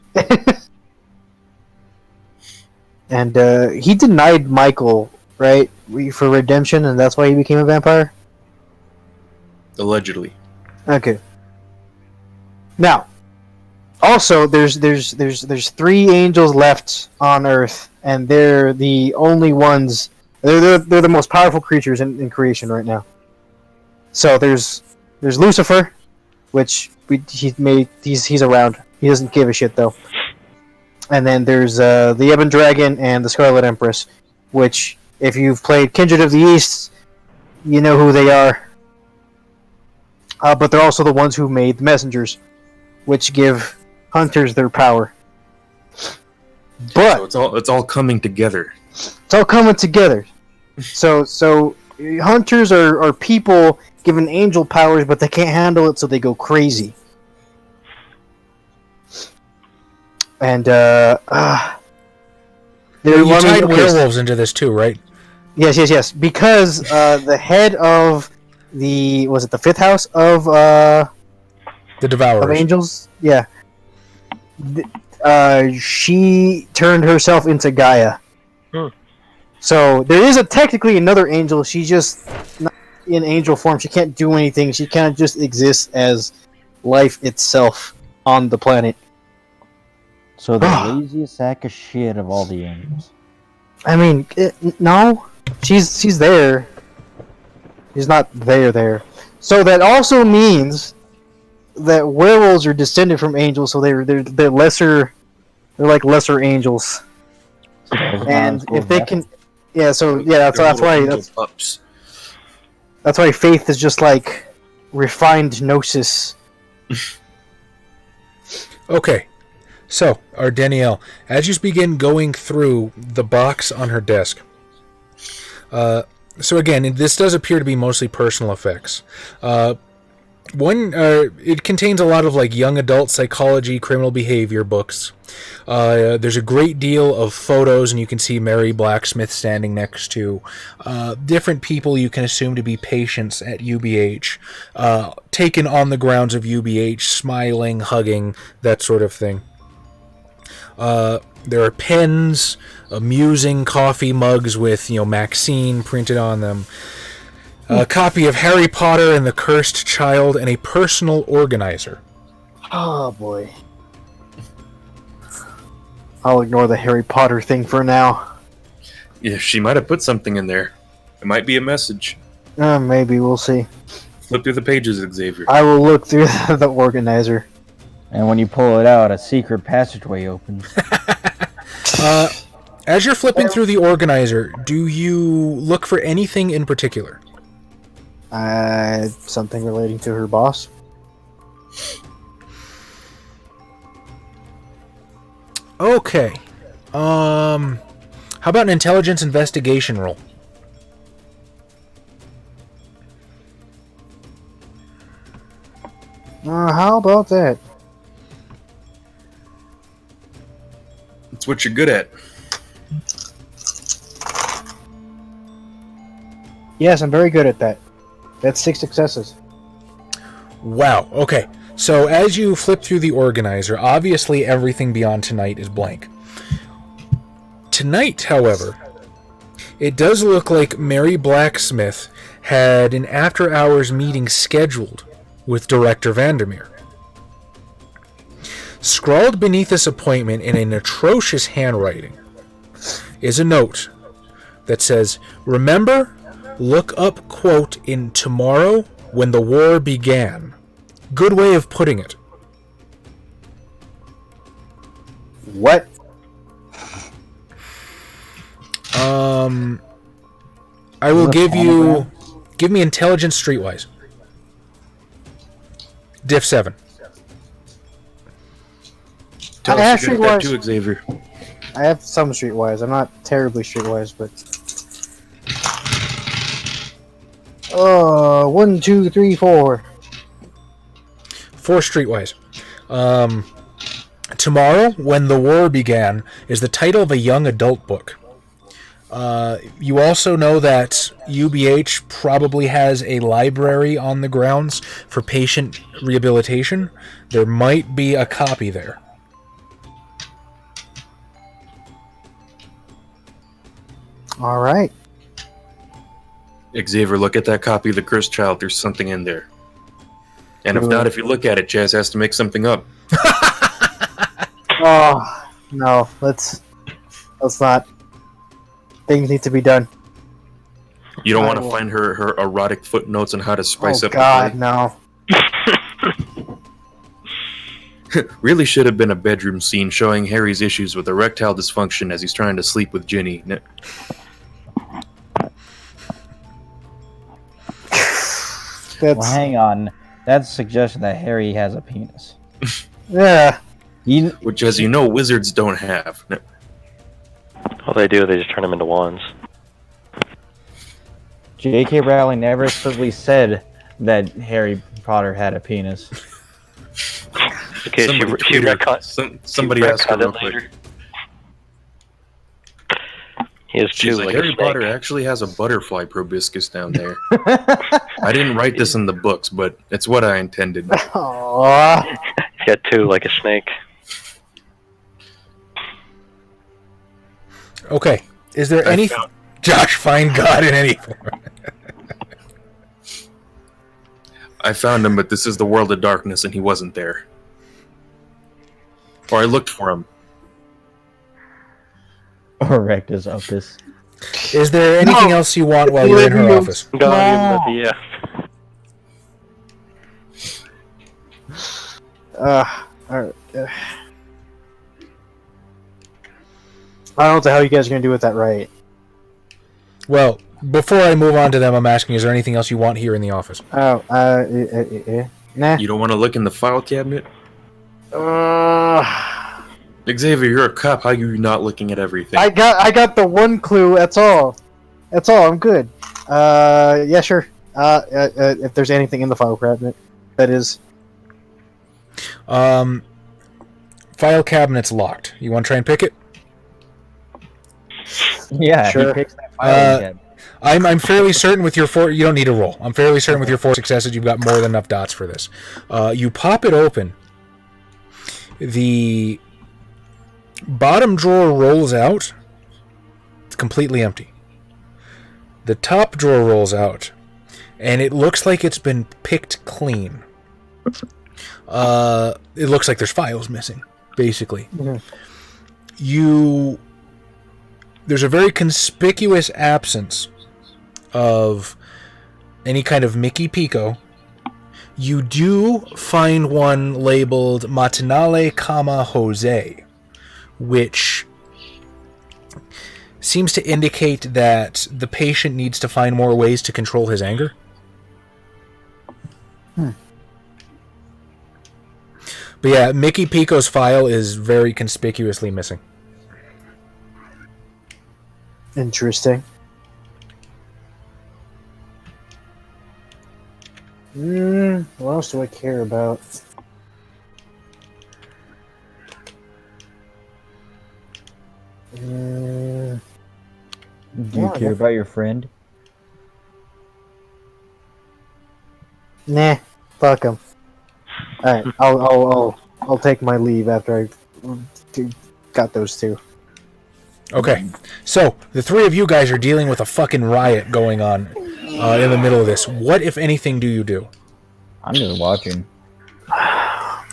And he denied Michael, right, for redemption, and that's why he became a vampire. Allegedly. Okay. Now, also, there's 3 angels left on Earth, and they're the only ones. They're the most powerful creatures in creation right now. So there's Lucifer, which he's around. He doesn't give a shit though. And then there's the Ebon Dragon and the Scarlet Empress, which if you've played Kindred of the East, you know who they are. But they're also the ones who made the messengers, which give hunters their power. But So it's all coming together. it's all coming together. So hunters are people given angel powers, but they can't handle it, so they go crazy. And You tied werewolves into this too, right? Yes. Because the head of the fifth house of The of Devourers. angels, yeah. She turned herself into Gaia. So there is technically another angel. She's just not in angel form. She can't do anything. She kind of just exists as life itself on the planet. So the laziest sack of shit of all the angels. I mean, no, she's there. She's not there. So that also means that werewolves are descended from angels. So they're lesser. They're like lesser angels. And if they can, that's Pups. that's why faith is just like refined gnosis. Okay, so, our Danielle, as you begin going through the box on her desk, so again, this does appear to be mostly personal effects. It contains a lot of like young adult psychology, criminal behavior books. There's a great deal of photos, and you can see Mary Blacksmith standing next to different people you can assume to be patients at UBH, taken on the grounds of UBH, smiling, hugging, that sort of thing. There are pens, amusing coffee mugs with, Maxine printed on them. A copy of Harry Potter and the Cursed Child, and a personal organizer. Oh boy. I'll ignore the Harry Potter thing for now. Yeah, she might have put something in there. It might be a message. Maybe, we'll see. Flip through the pages, Xavier. I will look through the organizer. And when you pull it out, a secret passageway opens. As you're flipping through the organizer, do you look for anything in particular? Something relating to her boss. Okay. How about an intelligence investigation roll? How about that? It's what you're good at. Yes, I'm very good at that. That's 6 successes. Wow, okay. So as you flip through the organizer, obviously everything beyond tonight is blank. Tonight, however, it does look like Mary Blacksmith had an after-hours meeting scheduled with Director Vandermeer. Scrawled beneath this appointment in an atrocious handwriting is a note that says, "Remember, look up quote in Tomorrow When the War Began." Good way of putting it. What? I will give me intelligence streetwise. Diff 7. Tell I have us you got that streetwise. too, Xavier. I have some streetwise. I'm not terribly streetwise, but. 1, 2, 3, 4. 4 streetwise. Tomorrow, When the War Began, is the title of a young adult book. You also know that UBH probably has a library on the grounds for patient rehabilitation. There might be a copy there. All right. Xavier, look at that copy of The Cursed Child. There's something in there. And if not, if you look at it, Jazz has to make something up. Oh no, let's not. Things need to be done. You don't I want to will. find her erotic footnotes on how to spice Oh up God, the no. play. Really should have been a bedroom scene showing Harry's issues with erectile dysfunction as he's trying to sleep with Ginny. Well, That's hang on. That's a suggestion that Harry has a penis. yeah. Which, as you know, wizards don't have. All they do, they just turn them into wands. J.K. Rowling never explicitly said that Harry Potter had a penis. Okay, Somebody, she tweet her. retcon- Somebody she asked her retconned real it quick. later. He is She's too, like, like Harry a snake. Potter actually has a butterfly proboscis down there. I didn't write this in the books, but it's what I intended. Aww. He's got two, like a snake. Okay. Is there I any found- Josh find God in any form? I found him, but this is the world of darkness, and he wasn't there. Or I looked for him. Erectus opus. Is there anything else you want while you're in her office? God, yeah. Alright. I don't know what the hell you guys are gonna do with that, right? Well, before I move on to them, I'm asking, is there anything else you want here in the office? Oh, nah. You don't want to look in the file cabinet? Uh, Xavier, you're a cop. How are you not looking at everything? I got the one clue. That's all. I'm good. Yeah, sure. If there's anything in the file cabinet, that is. File cabinet's locked. You want to try and pick it? Yeah, Sure. he picks that filing cabinet. I'm fairly certain with your 4... You don't need a roll. I'm fairly certain with your 4 successes, you've got more than enough dots for this. You pop it open. The bottom drawer rolls out. It's completely empty. The top drawer rolls out. And it looks like it's been picked clean. It looks like there's files missing, basically. Mhm. There's a very conspicuous absence of any kind of Mickey Pico. You do find one labeled Matinale, Jose, which seems to indicate that the patient needs to find more ways to control his anger. But yeah, Mickey Pico's file is very conspicuously missing. Interesting. What else do I care about? Do you yeah, care about your friend? Nah, fuck him. Alright, I'll take my leave after I got those two. Okay, so the three of you guys are dealing with a fucking riot going on in the middle of this. What, if anything, do you do? I'm just watching. Are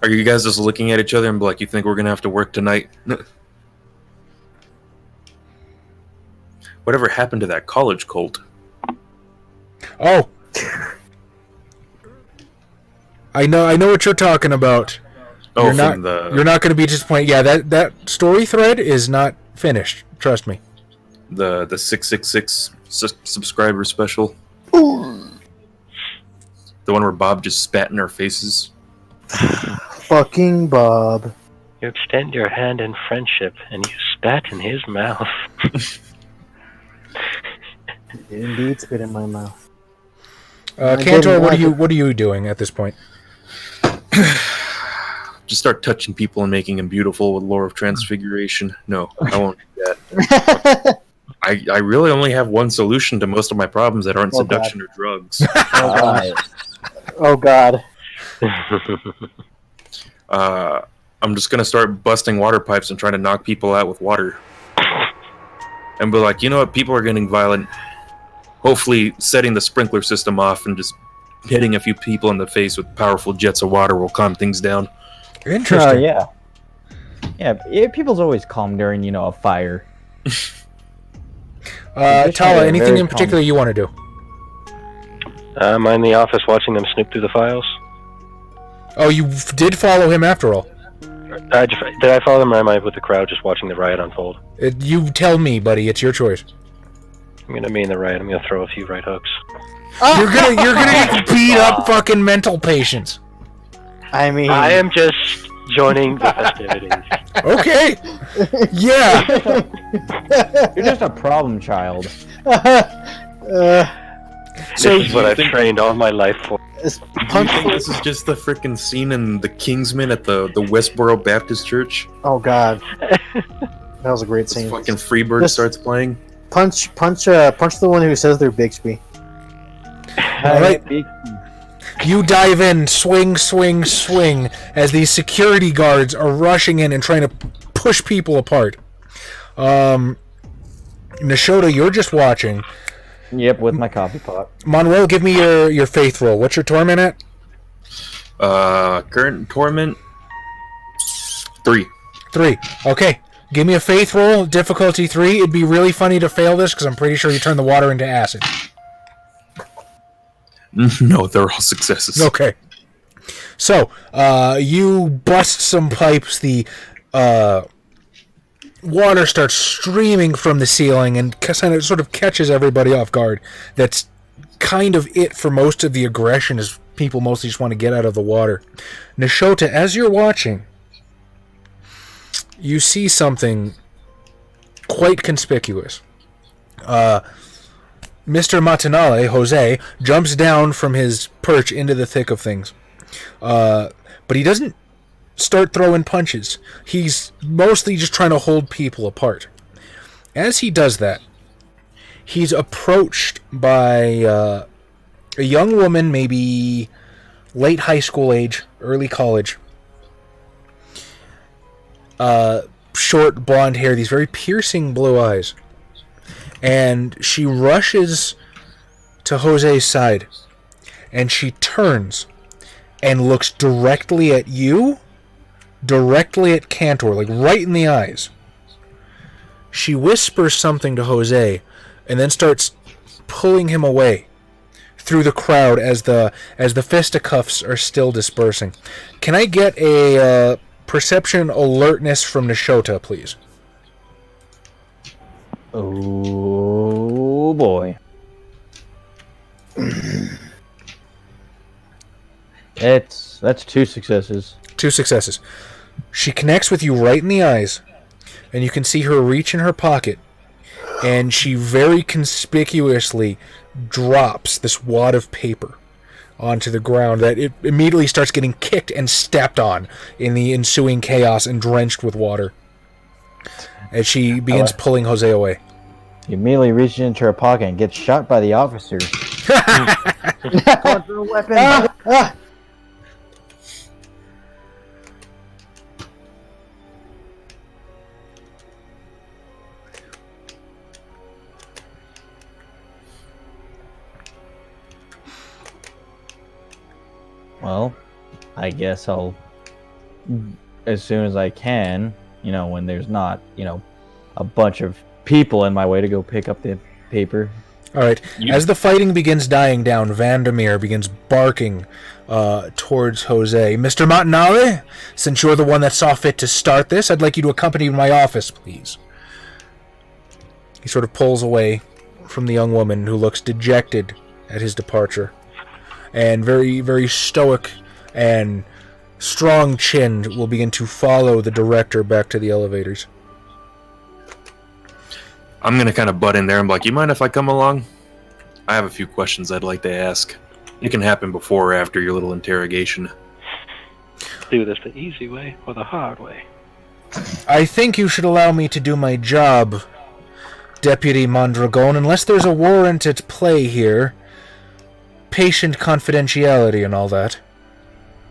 you guys just looking at each other and be like, you think we're going to have to work tonight? Whatever happened to that college cult? Oh, I know what you're talking about. Oh, you're from not going to be disappointed. Yeah, that story thread is not finished. Trust me. the 666 subscriber special. The one where Bob just spat in our faces. fucking Bob. You extend your hand in friendship, and you spat in his mouth. Indeed, spit in my mouth. Cantor, what are you doing at this point? Just start touching people and making them beautiful with Lore of Transfiguration. No, I won't do that. I really only have one solution to most of my problems that aren't seduction or drugs. Oh god. I'm just gonna start busting water pipes and trying to knock people out with water. And be like, you know what, people are getting violent. Hopefully setting the sprinkler system off and just hitting a few people in the face with powerful jets of water will calm things down. Interesting. Yeah, people's always calm during, a fire. Tala, anything in particular you want to do? I'm in the office watching them snoop through the files. Oh, you did follow him after all. Did I follow them, or am I with the crowd just watching the riot unfold? You tell me, buddy. It's your choice. I'm gonna be in the riot. I'm gonna throw a few right hooks. You're gonna beat up fucking mental patients. I mean, I am just joining the festivities. Okay. Yeah. You're just a problem child. So This is what I've trained all my life for. Do you think this is just the frickin' scene in The Kingsman at the Westboro Baptist Church? oh god, that was a great This scene. fucking Freebird Just- starts playing. Punch the one who says they're Bixby. all right. You dive in, swing, swing, swing, as these security guards are rushing in and trying to push people apart. Nishota, you're just watching. Yep, with my coffee pot. Monroe, give me your faith roll. What's your torment at? Current torment 3. 3. Okay. Give me a faith roll, difficulty 3. It'd be really funny to fail this because I'm pretty sure you turn the water into acid. No, they're all successes. Okay. So, you bust some pipes. The water starts streaming from the ceiling and sort of catches everybody off guard. That's kind of it for most of the aggression, is people mostly just want to get out of the water. Nishota, as you're watching, you see something quite conspicuous. Mr. Matanale, Jose, jumps down from his perch into the thick of things. But he doesn't start throwing punches. He's mostly just trying to hold people apart. As he does that, he's approached by a young woman, maybe late high school age, early college. Short blonde hair, these very piercing blue eyes. And she rushes to Jose's side, and she turns and looks directly at you, directly at Cantor, like right in the eyes. She whispers something to Jose, and then starts pulling him away through the crowd as the fisticuffs are still dispersing. Can I get a perception alertness from Nishota, please? Oh boy. That's 2 successes. 2 successes. She connects with you right in the eyes, and you can see her reach in her pocket, and she very conspicuously drops this wad of paper onto the ground that it immediately starts getting kicked and stepped on in the ensuing chaos and drenched with water. As she begins pulling Jose away. He immediately reaches into her pocket and gets shot by the officer. Well, I guess I'll, as soon as I can, when there's not, a bunch of people in my way, to go pick up the paper. All right. As the fighting begins dying down, Vandermeer begins barking towards Jose. Mr. Montanale, since you're the one that saw fit to start this, I'd like you to accompany me to my office, please. He sort of pulls away from the young woman, who looks dejected at his departure, and very, very stoic and strong-chinned, will begin to follow the director back to the elevators. I'm gonna kind of butt in there and be like, you mind if I come along? I have a few questions I'd like to ask. It can happen before or after your little interrogation. Do this the easy way or the hard way? I think you should allow me to do my job, Deputy Mondragon, unless there's a warrant at play here. Patient confidentiality and all that.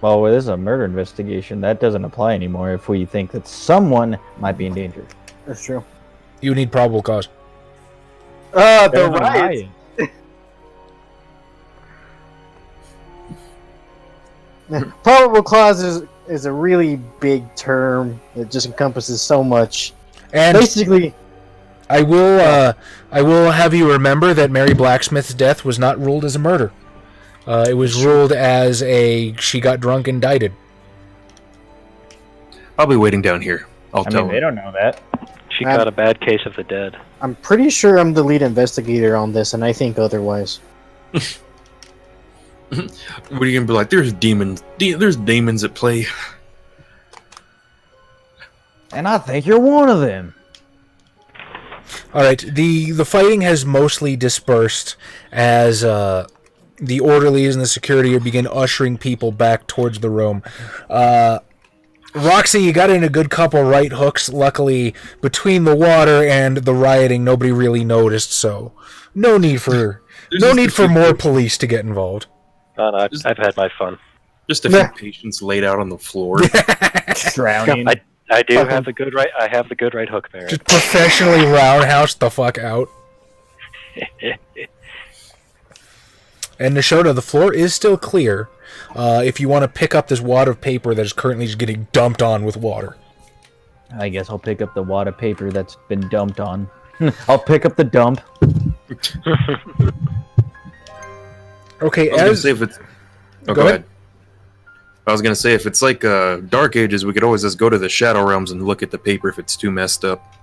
Well, this is a murder investigation. That doesn't apply anymore if we think that someone might be in danger. That's true. You need probable cause. The There's no riot. Probable cause is a really big term. It just encompasses so much. And Basically, I will have you remember that Mary Blacksmith's death was not ruled as a murder. It was ruled as she got drunk and died. I'll be waiting down here. I'll tell they him. don't know that. She got a bad case of the dead. I'm pretty sure I'm the lead investigator on this, and I think otherwise. What are you gonna be like? There's demons. There's demons at play. And I think you're one of them. All right, the fighting has mostly dispersed as the orderlies and the security begin ushering people back towards the room. Roxy, you got in a good couple right hooks. Luckily, between the water and the rioting, nobody really noticed. So, no need for more police to get involved. No, I've had my fun. Just a few patients laid out on the floor. Drowning. I do have the good right. I have the good right hook, Barrett. Just professionally roundhouse the fuck out. And Nishoda, the floor is still clear. If you want to pick up this wad of paper that is currently just getting dumped on with water. I guess I'll pick up the wad of paper that's been dumped on. I'll pick up the dump. Okay, I was gonna say if it's. Oh, go ahead. I was gonna say if it's like Dark Ages, we could always just go to the Shadow Realms and look at the paper if it's too messed up.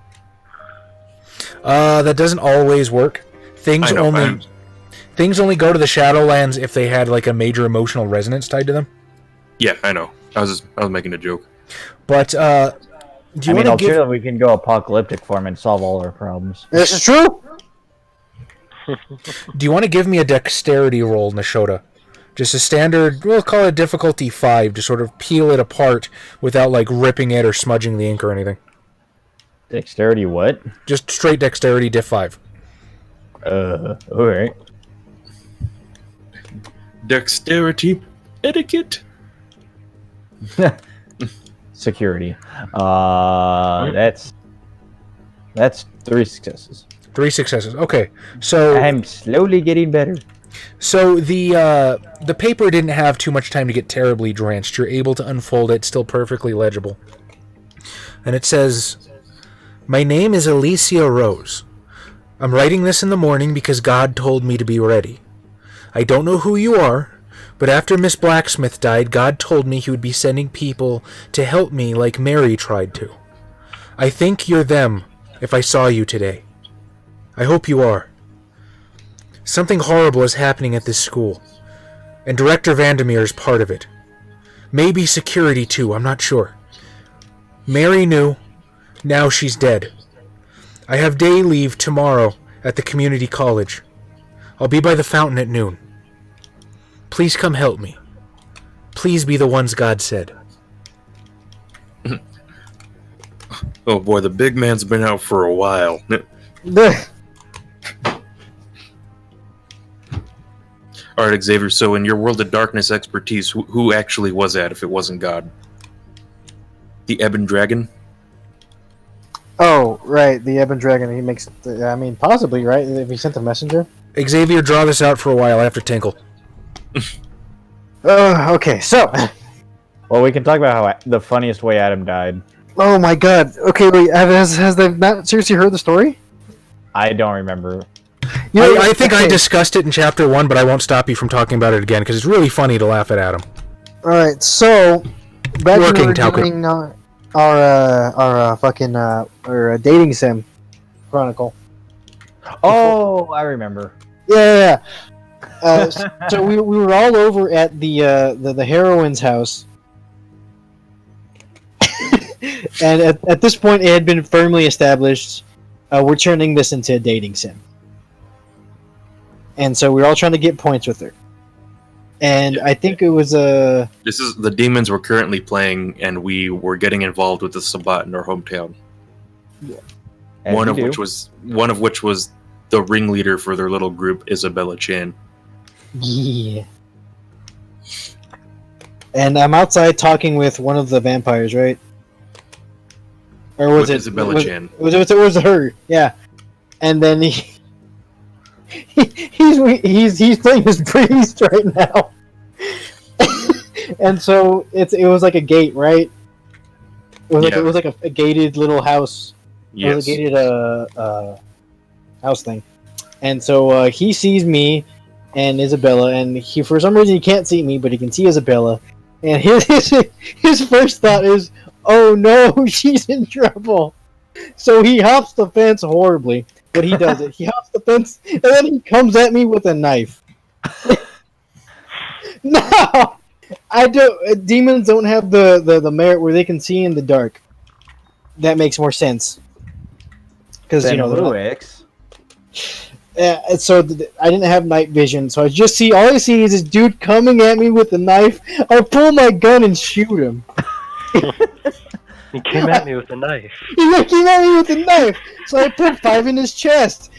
That doesn't always work. Things only go to the Shadowlands if they had like a major emotional resonance tied to them. Yeah, I know. I was making a joke. But do you want to give? Sure we can go apocalyptic form and solve all our problems. This is true. Do you want to give me a dexterity roll, Nishoda? Just a standard, we'll call it difficulty 5, to sort of peel it apart without like ripping it or smudging the ink or anything. Dexterity what? Just straight dexterity diff 5. Alright. Dexterity etiquette. Security. That's 3 successes. 3 successes. Okay, so I'm slowly getting better. So the paper didn't have too much time to get terribly drenched. You're able to unfold it, still perfectly legible. And it says, "My name is Alicia Rose. I'm writing this in the morning because God told me to be ready. I don't know who you are, but after Miss Blacksmith died, God told me he would be sending people to help me like Mary tried to. I think you're them if I saw you today. I hope you are. Something horrible is happening at this school, and Director Vandermeer is part of it. Maybe security too, I'm not sure. Mary knew, now she's dead. I have day leave tomorrow at the community college. I'll be by the fountain at noon. Please come help me. Please be the ones God said." Oh boy, the big man's been out for a while. All right, Xavier. So, in your World of Darkness expertise, who actually was that if it wasn't God? The Ebon Dragon? Oh, right, the Ebon Dragon. He makes. Possibly, right? If he sent a messenger. Xavier, draw this out for a while. I have to tinkle. Okay, so. Well, we can talk about how the funniest way Adam died. Oh my God. Okay, wait. Has they not seriously heard the story? I don't remember. You know, I think I discussed it in Chapter 1, but I won't stop you from talking about it again, because it's really funny to laugh at Adam. Alright, so... Back when we Working, were Talcott. doing our dating sim chronicle. Oh, I remember. Yeah. So we were all over at the heroine's house, And at this point, it had been firmly established. We're turning this into a dating sim. And so we were all trying to get points with her. And I think it was a. This is the demons were currently playing, and we were getting involved with the Sabbat in our hometown. Yeah. One of which was the ringleader for their little group, Isabella Chan. Yeah. And I'm outside talking with one of the vampires, right? Or was it Isabella Chan? It was her, yeah. And then he's playing his priest right now. And so it was like a gate, right? It was like a gated little house. Yes. It was a gated house thing. And so he sees me and Isabella, and he for some reason he can't see me, but he can see Isabella. And his first thought is, "Oh no, she's in trouble." So he hops the fence horribly, but he does it. He hops the fence, and then he comes at me with a knife. No, I don't. Demons don't have the merit where they can see in the dark. That makes more sense. Because Lewix. So I didn't have night vision, so all I see is this dude coming at me with a knife. I pull my gun and shoot him. He came at me with a knife. He came at me with a knife, so I put 5 in his chest.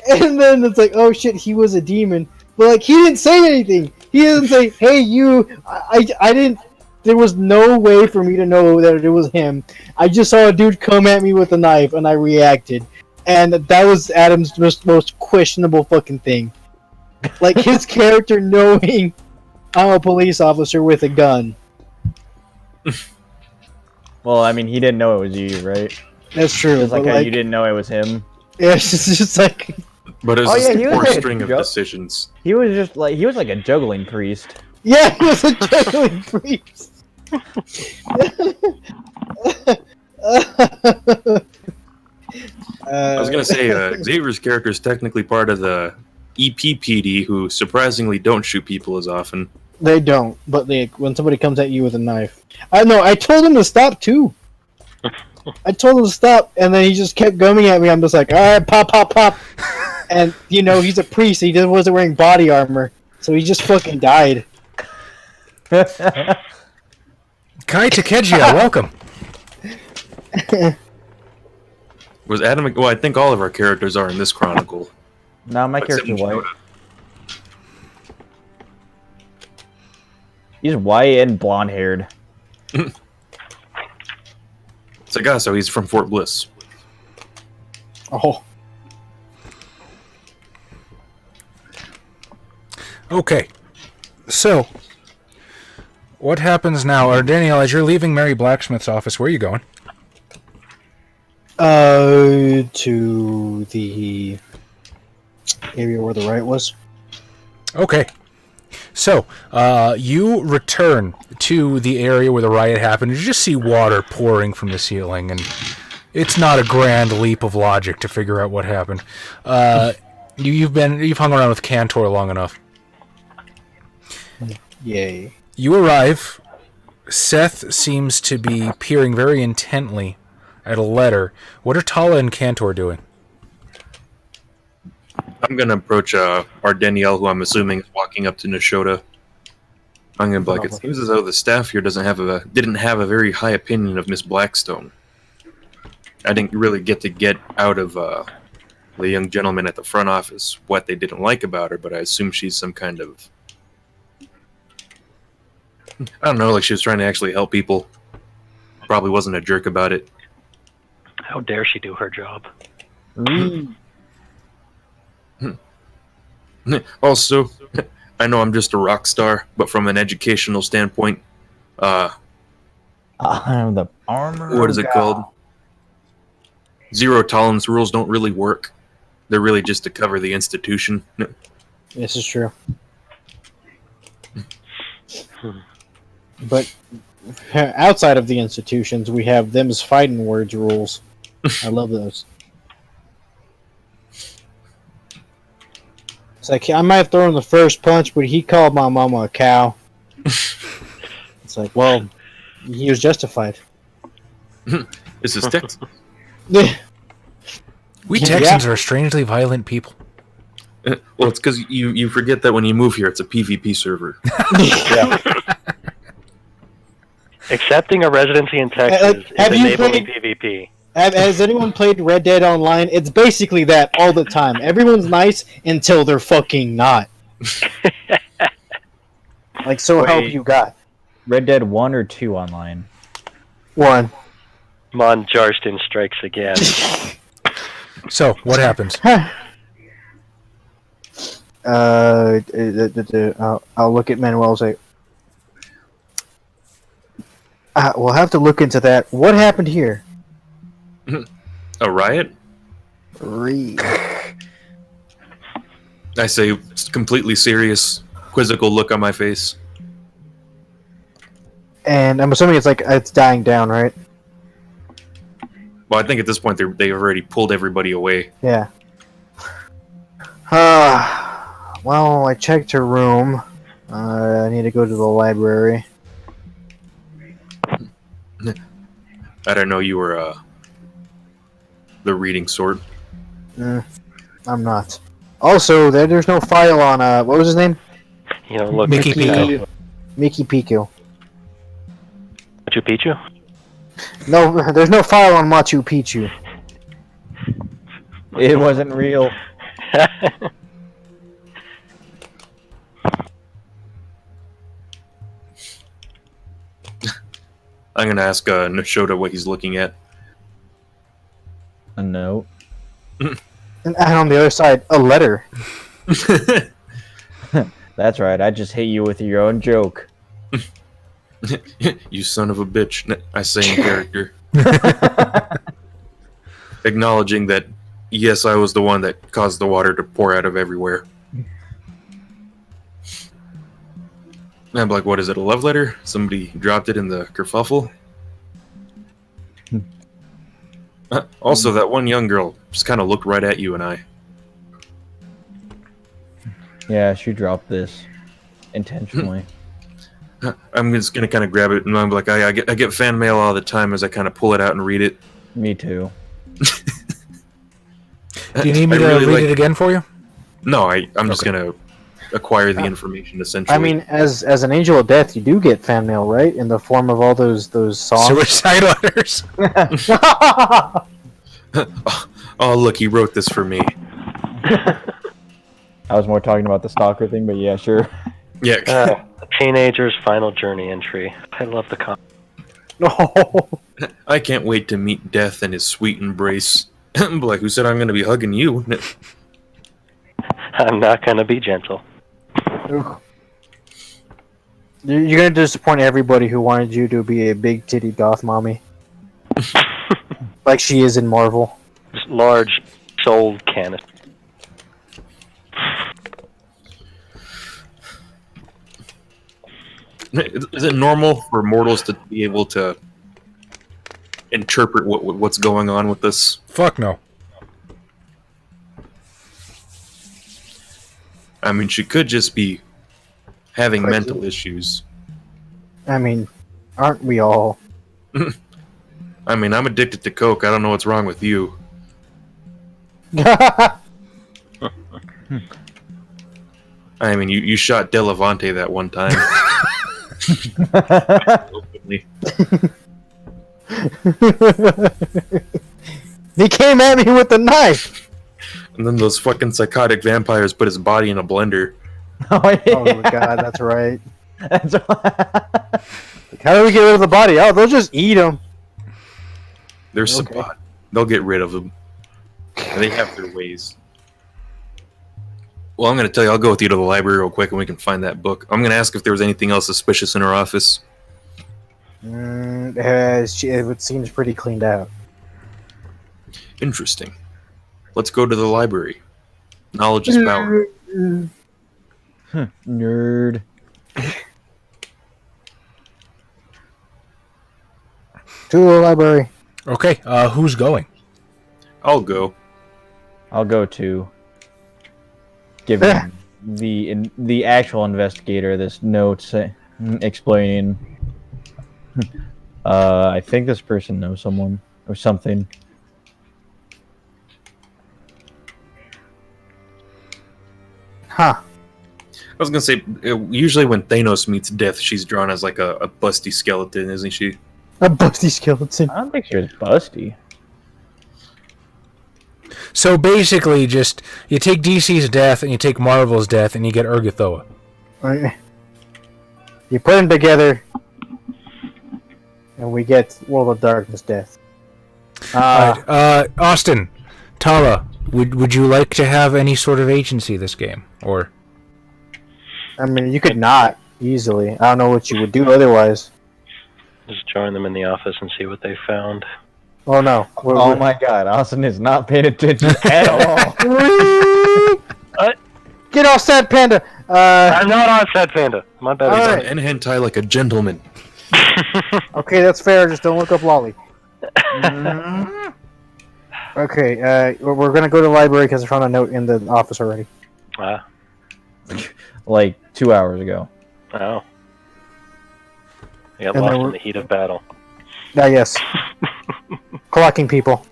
And then it's like, oh shit, he was a demon. But like, he didn't say anything. He didn't say, "Hey, you." I didn't. There was no way for me to know that it was him. I just saw a dude come at me with a knife, and I reacted. And that was Adam's most questionable fucking thing. Like, his character knowing I'm a police officer with a gun. Well, I mean, he didn't know it was you, right? That's true. Just like how you didn't know it was him. Yeah, it's just like... But it was he a was poor like string of decisions. He was like a juggling priest. Yeah, he was a juggling priest. I was gonna say Xavier's character is technically part of the EPPD, who surprisingly don't shoot people as often. They don't, but when somebody comes at you with a knife, I told him to stop too. I told him to stop, and then he just kept coming at me. I'm just like, all right, pop, pop, pop, and he's a priest. He wasn't wearing body armor, so he just fucking died. Kai Takegia, welcome. Was Adam? Well, I think all of our characters are in this chronicle. No, my except character's white. Shota. He's white and blonde-haired. Sagasso, he's from Fort Bliss. Oh, Okay. So, what happens now? Or Danielle, as you're leaving Mary Blacksmith's office, where are you going? To the area where the riot was. Okay. So, you return to the area where the riot happened. You just see water pouring from the ceiling, and it's not a grand leap of logic to figure out what happened. You've hung around with Cantor long enough. Yay. You arrive. Seth seems to be peering very intently at a letter. What are Tala and Cantor doing? I'm gonna approach our Danielle, who I'm assuming is walking up to Nishota. I'm gonna be like, it seems as though the staff here didn't have a very high opinion of Miss Blackstone. I didn't really get out of the young gentleman at the front office what they didn't like about her, but I assume she's some kind of, I don't know, like she was trying to actually help people. Probably wasn't a jerk about it. How dare she do her job? Also, I know I'm just a rock star, but from an educational standpoint, The armor. what is it called? Zero tolerance rules don't really work. They're really just to cover the institution. This is true. But outside of the institutions, we have them's fighting words rules. I love those. It's like, I might have thrown the first punch, but he called my mama a cow. It's like, well, he was justified. This is Texas. We Texans are strangely violent people. Well, it's because you forget that when you move here, it's a PvP server. Yeah. Accepting a residency in Texas is have you enabling played- PvP. Has anyone played Red Dead Online? It's basically that all the time. Everyone's nice until they're fucking not. Like, so help you God. Red Dead 1 or 2 online? 1. Mon Jarston strikes again. So, what happens? I'll look at Manuel and say, we'll have to look into that. What happened here? A riot? Read. I say, completely serious, quizzical look on my face. And I'm assuming it's dying down, right? Well, I think at this point they've already pulled everybody away. Yeah. Well, I checked her room. I need to go to the library. I don't know you were the reading sort. I'm not. Also, there's no file on what was his name? You know, look, Mickey Pico. Mickey Pico. Machu Picchu. No, there's no file on Machu Picchu. It wasn't real. I'm gonna ask Nashoda what he's looking at. A note. And on the other side, a letter. That's right. I just hit you with your own joke. You son of a bitch, I say in character. Acknowledging that, yes, I was the one that caused the water to pour out of everywhere. And I'm like, what is it, a love letter? Somebody dropped it in the kerfuffle? Also, that one young girl just kind of looked right at you and I. Yeah, she dropped this intentionally. I'm just gonna kind of grab it, and I'm like, I get fan mail all the time as I kind of pull it out and read it. Me too. Do you need me to read it again for you? No, I'm just gonna acquire the information essentially. I mean, as an angel of death, you do get fan mail, right? In the form of all those songs. Suicide letters. Oh, look, he wrote this for me. I was more talking about the stalker thing, but yeah, sure. Yeah. A teenager's final journey entry. I love the comic. No. I can't wait to meet death in his sweet embrace. Like, who said I'm gonna be hugging you? I'm not gonna be gentle. You're gonna disappoint everybody who wanted you to be a big titty goth mommy, like she is in Marvel. Just large souled cannon. Is it normal for mortals to be able to interpret what's going on with this? Fuck no. I mean, she could just be having Crazy. mental issues. I mean, aren't we all? I mean, I'm addicted to coke. I don't know what's wrong with you. I mean, you shot Delavante that one time. Openly. He came at me with a knife. And then those fucking psychotic vampires put his body in a blender. Oh, Oh my god, that's right. That's Like, how do we get rid of the body? Oh, they'll just eat him. They're Okay. Sabat. They'll get rid of them. They have their ways. Well, I'm going to tell you, I'll go with you to the library real quick and we can find that book. I'm going to ask if there was anything else suspicious in her office. It seems pretty cleaned out. Interesting. Let's go to the library. Knowledge is power. nerd. To the library. Okay, who's going? I'll go. I'll go to giving the actual investigator this note explaining I think this person knows someone or something. Huh. I was gonna say, usually when Thanos meets death, she's drawn as like a busty skeleton, isn't she? A busty skeleton. I don't think she was busty. So basically, just you take DC's death and you take Marvel's death and you get Urgathoa. Right. You put them together, and we get World of Darkness death. Alright, Austin, Tala, would you like to have any sort of agency this game? Or I mean, you could not easily. I don't know what you would do otherwise. Just join them in the office and see what they found. Oh no! Oh my God, Austin is not paying attention at all. What? Get off Sad Panda! I'm not on Sad Panda. My bad. Alright. And hentai like a gentleman. Okay, that's fair. Just don't look up Lolly. Okay, we're gonna go to the library because I found a note in the office already. Like 2 hours ago. Oh. I got And lost then in we're- the heat of battle. Ah, yes. Clocking people.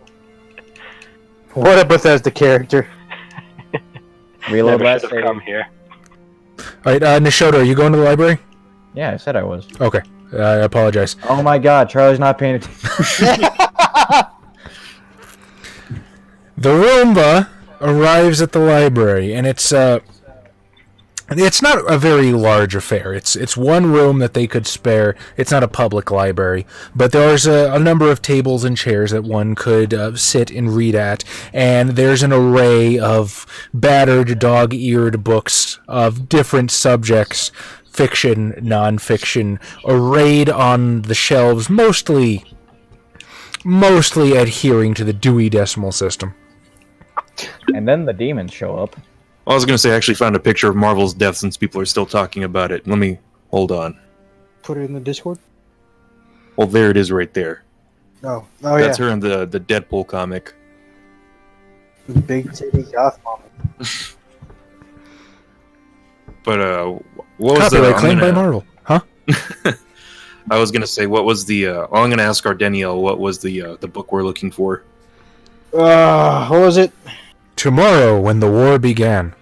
What a Bethesda character. Reload Never last should have save. come here. alright, Nishoto, are you going to the library? Yeah, I said I was. Okay, I apologize. Oh my God, Charlie's not paying attention. The Roomba arrives at the library, and it's not a very large affair. It's one room that they could spare. It's not a public library, but there's a number of tables and chairs that one could sit and read at, and there's an array of battered, dog-eared books of different subjects, fiction, non-fiction, arrayed on the shelves, mostly adhering to the Dewey Decimal System. And then the demons show up. I was gonna say I actually found a picture of Marvel's death since people are still talking about it. Let me hold on. Put it in the Discord? Well, there it is right there. Oh That's yeah. her in the Deadpool comic. Big titty goth mom. But what was Copyright the? claimed by Marvel. Huh? I was gonna say what was the? I'm gonna ask our Danielle what was the book we're looking for. What was it? Tomorrow, when the war began.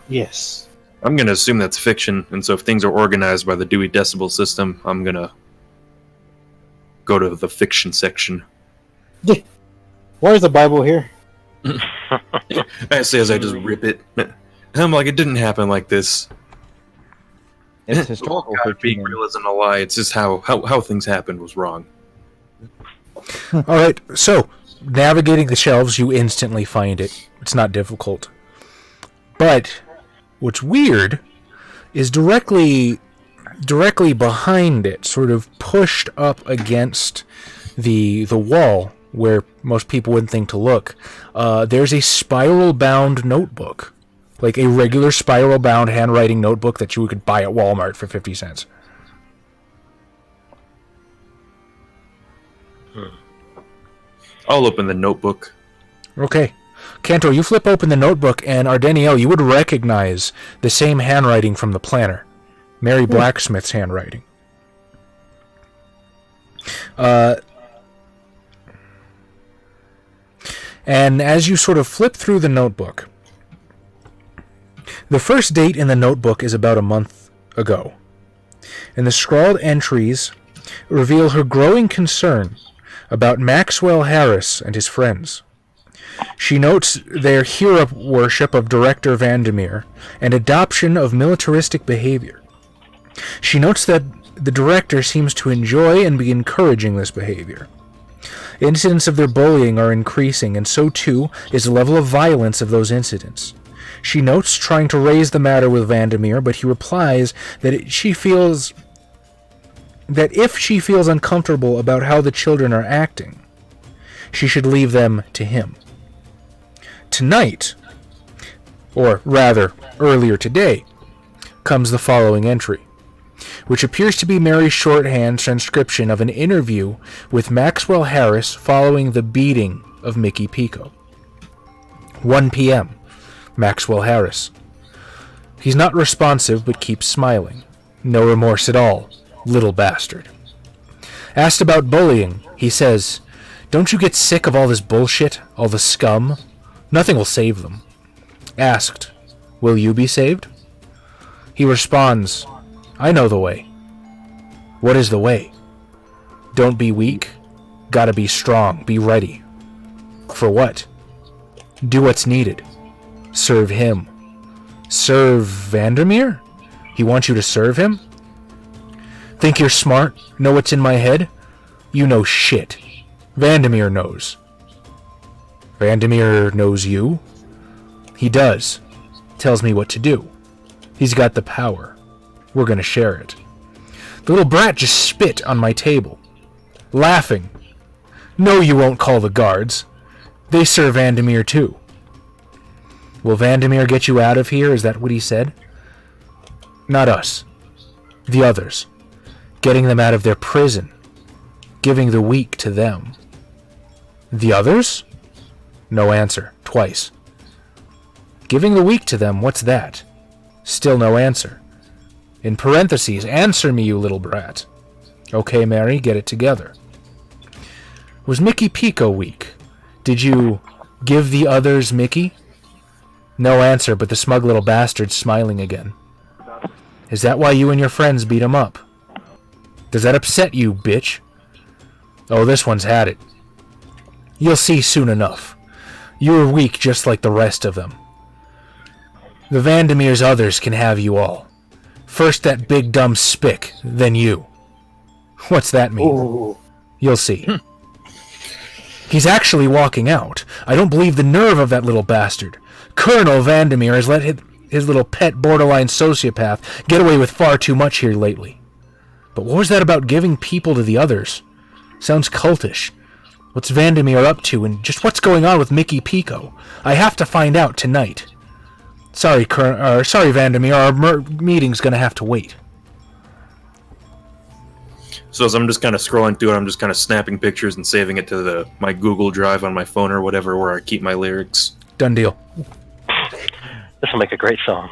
Yes. I'm gonna assume that's fiction, and so if things are organized by the Dewey Decimal System, I'm gonna go to the fiction section. Where's the Bible here? I say as I just rip it. I'm like, it didn't happen like this. It's historical God, being fiction. real isn't a lie. It's just how things happened was wrong. Alright, so, navigating the shelves, you instantly find it. It's not difficult. But, what's weird is directly behind it, sort of pushed up against the wall, where most people wouldn't think to look, there's a spiral-bound notebook. Like a regular spiral-bound handwriting notebook that you could buy at Walmart for 50 cents. I'll open the notebook. Okay. Kanto, you flip open the notebook, and Ardeniel, you would recognize the same handwriting from the planner. Mary Blacksmith's handwriting. And as you sort of flip through the notebook, the first date in the notebook is about a month ago. And the scrawled entries reveal her growing concern about Maxwell Harris and his friends. She notes their hero worship of Director Vandermeer and adoption of militaristic behavior. She notes that the director seems to enjoy and be encouraging this behavior. Incidents of their bullying are increasing, and so too is the level of violence of those incidents. She notes trying to raise the matter with Vandermeer, but he replies that if she feels uncomfortable about how the children are acting, she should leave them to him. Tonight, or rather, earlier today, comes the following entry, which appears to be Mary's shorthand transcription of an interview with Maxwell Harris following the beating of Mickey Pico. 1 p.m. Maxwell Harris. He's not responsive, but keeps smiling. No remorse at all. Little bastard. Asked about bullying, he says, "Don't you get sick of all this bullshit, all the scum? Nothing will save them." Asked, "Will you be saved?" He responds, "I know the way." What is the way? Don't be weak. Gotta be strong. Be ready. For what? Do what's needed. Serve him. Serve Vandermeer? He wants you to serve him? Think you're smart? Know what's in my head? You know shit. Vandermeer knows. Vandermeer knows you? He does. Tells me what to do. He's got the power. We're gonna share it. The little brat just spit on my table, laughing. No, you won't call the guards. They serve Vandermeer too. Will Vandermeer get you out of here? Is that what he said? Not us. The others. Getting them out of their prison. Giving the weak to them. The others? No answer. Twice. Giving the weak to them, what's that? Still no answer. In parentheses, answer me, you little brat. Okay, Mary, get it together. Was Mickey Pico weak? Did you give the others Mickey? No answer, but the smug little bastard's smiling again. Is that why you and your friends beat him up? Does that upset you, bitch? Oh, this one's had it. You'll see soon enough. You were weak just like the rest of them. The Vandermeer's others can have you all. First that big dumb spick, then you. What's that mean? Ooh. You'll see. He's actually walking out. I don't believe the nerve of that little bastard. Colonel Vandermeer has let his little pet borderline sociopath get away with far too much here lately. But what was that about giving people to the others? Sounds cultish. What's Vandermeer up to, and just what's going on with Mickey Pico? I have to find out tonight. Sorry, Vandermeer, our meeting's gonna have to wait. So as I'm just kind of scrolling through it, I'm just kind of snapping pictures and saving it to my Google Drive on my phone or whatever, where I keep my lyrics. Done deal. This will make a great song.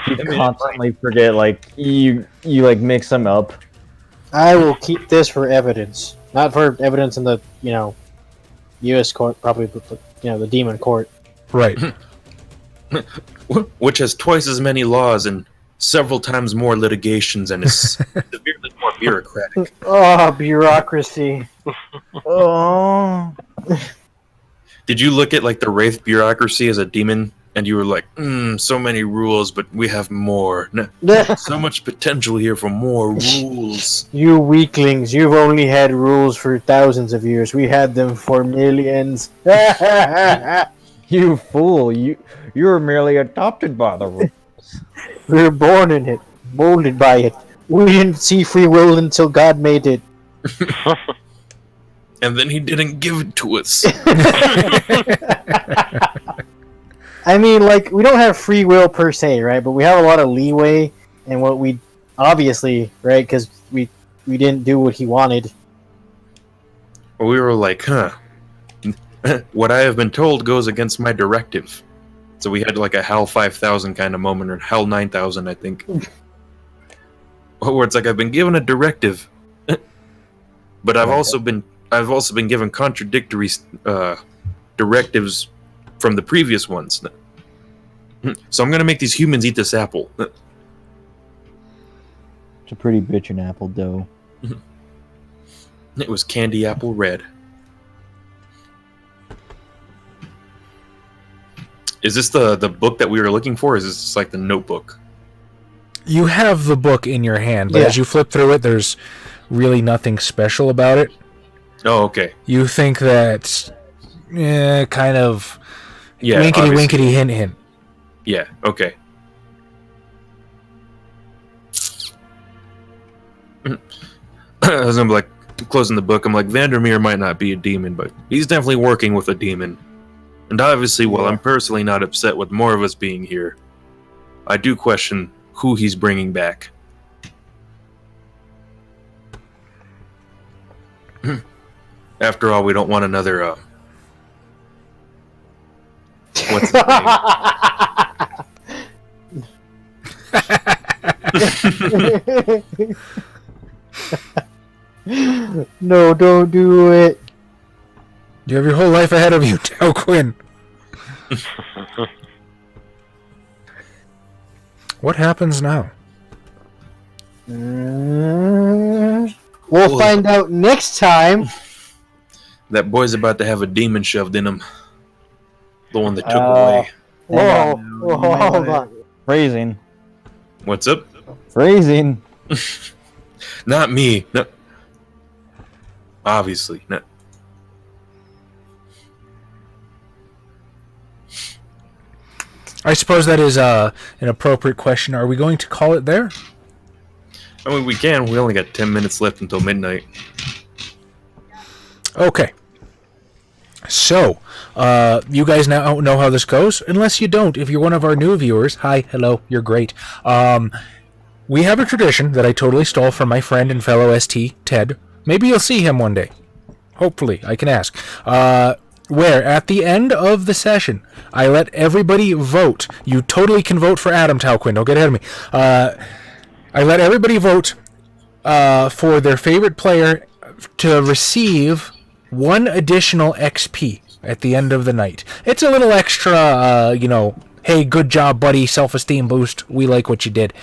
You constantly forget, like, you like mix them up. I will keep this for evidence. Not for evidence in the, U.S. court, probably, the demon court. Right. Which has twice as many laws and several times more litigations and is severely more bureaucratic. Oh, bureaucracy. Oh. Did you look at like the Wraith bureaucracy as a demon and you were like, so many rules, but we have more. So much potential here for more rules. You weaklings, you've only had rules for thousands of years. We had them for millions. You fool! You were merely adopted by the rules. We were born in it, molded by it. We didn't see free will until God made it. And then he didn't give it to us. I mean, we don't have free will per se, right? But we have a lot of leeway in what we, obviously, right? Because we didn't do what he wanted. We were like, what I have been told goes against my directive. So we had like a HAL 5000 kind of moment, or HAL 9000, I think. Where it's like, I've been given a directive. But I've also been given contradictory directives from the previous ones. So I'm gonna make these humans eat this apple. It's a pretty bitchin' apple dough. It was candy apple red. Is this the book that we were looking for? Or is this like the notebook? You have the book in your hand, but Yeah. as you flip through it, there's really nothing special about it. Oh, okay. You think that, kind of, Yeah, winkety obviously. winkety hint hint. Yeah, okay. As I'm like closing the book, I'm like, Vandermeer might not be a demon, but he's definitely working with a demon. And obviously, while I'm personally not upset with more of us being here, I do question who he's bringing back. After all, we don't want another, what's his name? No, don't do it. You have your whole life ahead of you, Tao Quinn. What happens now? We'll find out next time. That boy's about to have a demon shoved in him. The one that took away. Whoa, hold on. Phrasing. What's up? Phrasing. Not me. No. Obviously. No. I suppose that is an appropriate question. Are we going to call it there? I mean, we can. We only got 10 minutes left until midnight. Okay. So, you guys now know how this goes. Unless you don't, if you're one of our new viewers, hi, hello, you're great. We have a tradition that I totally stole from my friend and fellow ST, Ted. Maybe you'll see him one day. Hopefully, I can ask. Where, at the end of the session, I let everybody vote. You totally can vote for Adam, Talquin. Don't get ahead of me. I let everybody vote for their favorite player to receive 1 additional XP at the end of the night. It's a little extra, hey, good job, buddy, self-esteem boost. We like what you did.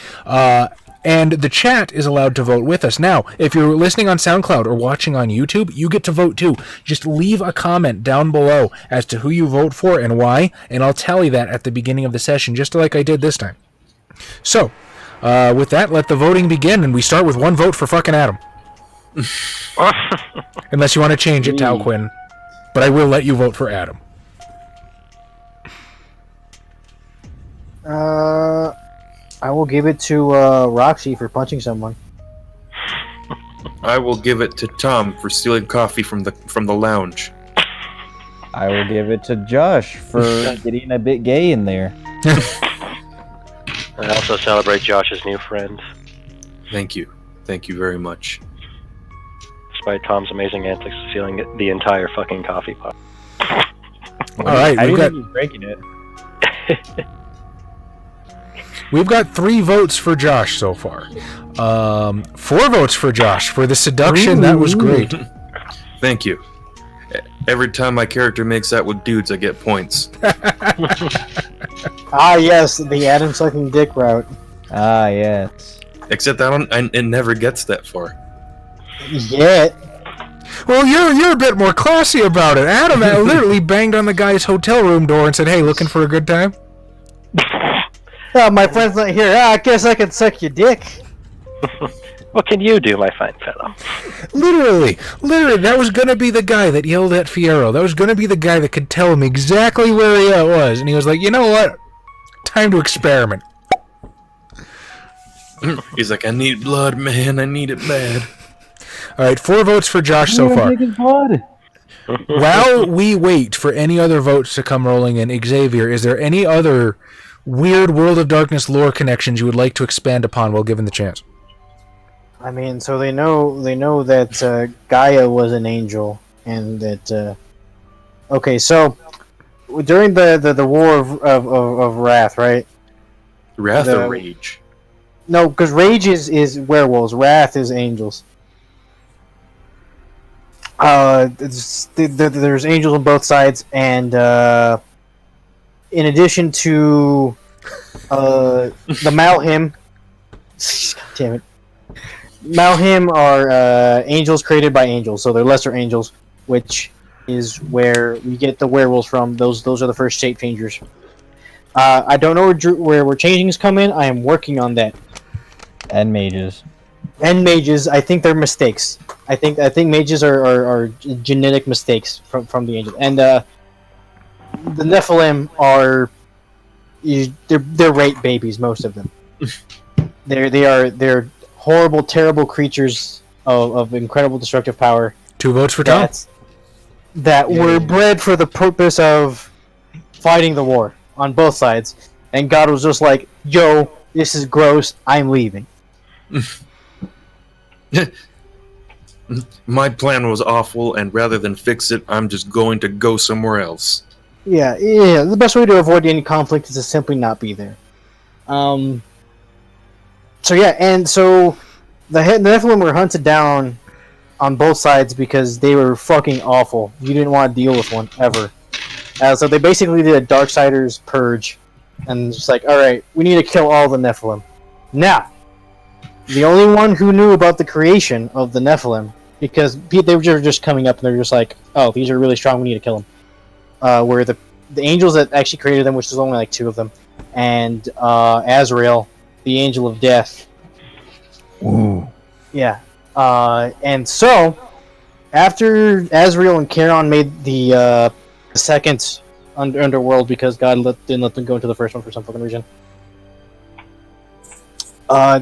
And the chat is allowed to vote with us. Now, if you're listening on SoundCloud or watching on YouTube, you get to vote too. Just leave a comment down below as to who you vote for and why, and I'll tally that at the beginning of the session, just like I did this time. So, with that, let the voting begin, and we start with 1 vote for fucking Adam. Unless you want to change it, Tao Quinn. But I will let you vote for Adam. I will give it to Roxy for punching someone. I will give it to Tom for stealing coffee from the lounge. I will give it to Josh for getting a bit gay in there. I also celebrate Josh's new friend. Thank you. Thank you very much. Despite Tom's amazing antics of stealing the entire fucking coffee pot. Alright, breaking it. We've got 3 votes for Josh so far. 4 votes for Josh for the seduction. Ooh. That was great. Thank you. Every time my character makes out with dudes, I get points. Ah, yes, the Adam sucking dick route. Ah, yes. Except it never gets that far. Yet. Well, you're a bit more classy about it. Adam literally banged on the guy's hotel room door and said, "Hey, looking for a good time?" Oh, my friend's not here. I guess I can suck your dick. What can you do, my fine fellow? Literally, that was gonna be the guy that yelled at Fierro. That was gonna be the guy that could tell him exactly where he was, and he was like, "You know what? Time to experiment." He's like, "I need blood, man. I need it bad." All right, 4 votes for Josh so far. While we wait for any other votes to come rolling in, Xavier, is there any other weird World of Darkness lore connections you would like to expand upon while given the chance? I mean, so they know that Gaia was an angel, and that. Okay, so during the War of Wrath, right? Wrath or Rage? No, because Rage is werewolves. Wrath is angels. There's angels on both sides, and in addition to the Malhim, God damn it, Malhim are angels created by angels, so they're lesser angels, which is where we get the werewolves from. Those are the first shape changers. I don't know where changings come in. I am working on that. And mages. And mages, I think they're mistakes. I think mages are genetic mistakes from the angels. And the Nephilim are they're rape babies, most of them. They're horrible, terrible creatures of incredible destructive power. 2 votes for Tom. That were bred for the purpose of fighting the war on both sides. And God was just like, "Yo, this is gross. I'm leaving." My plan was awful, and rather than fix it, I'm just going to go somewhere else. Yeah. The best way to avoid any conflict is to simply not be there. So yeah, and so the Nephilim were hunted down on both sides because they were fucking awful. You didn't want to deal with one ever. So they basically did a Darksiders purge, and just like, all right, we need to kill all the Nephilim. Now, the only one who knew about the creation of the Nephilim, because they were just coming up and they're just like, oh, these are really strong, we need to kill them. Were the angels that actually created them, which was only like 2 of them, and Azrael, the angel of death. Ooh. Yeah. And so, after Azrael and Charon made the second underworld because God didn't let them go into the first one for some fucking reason,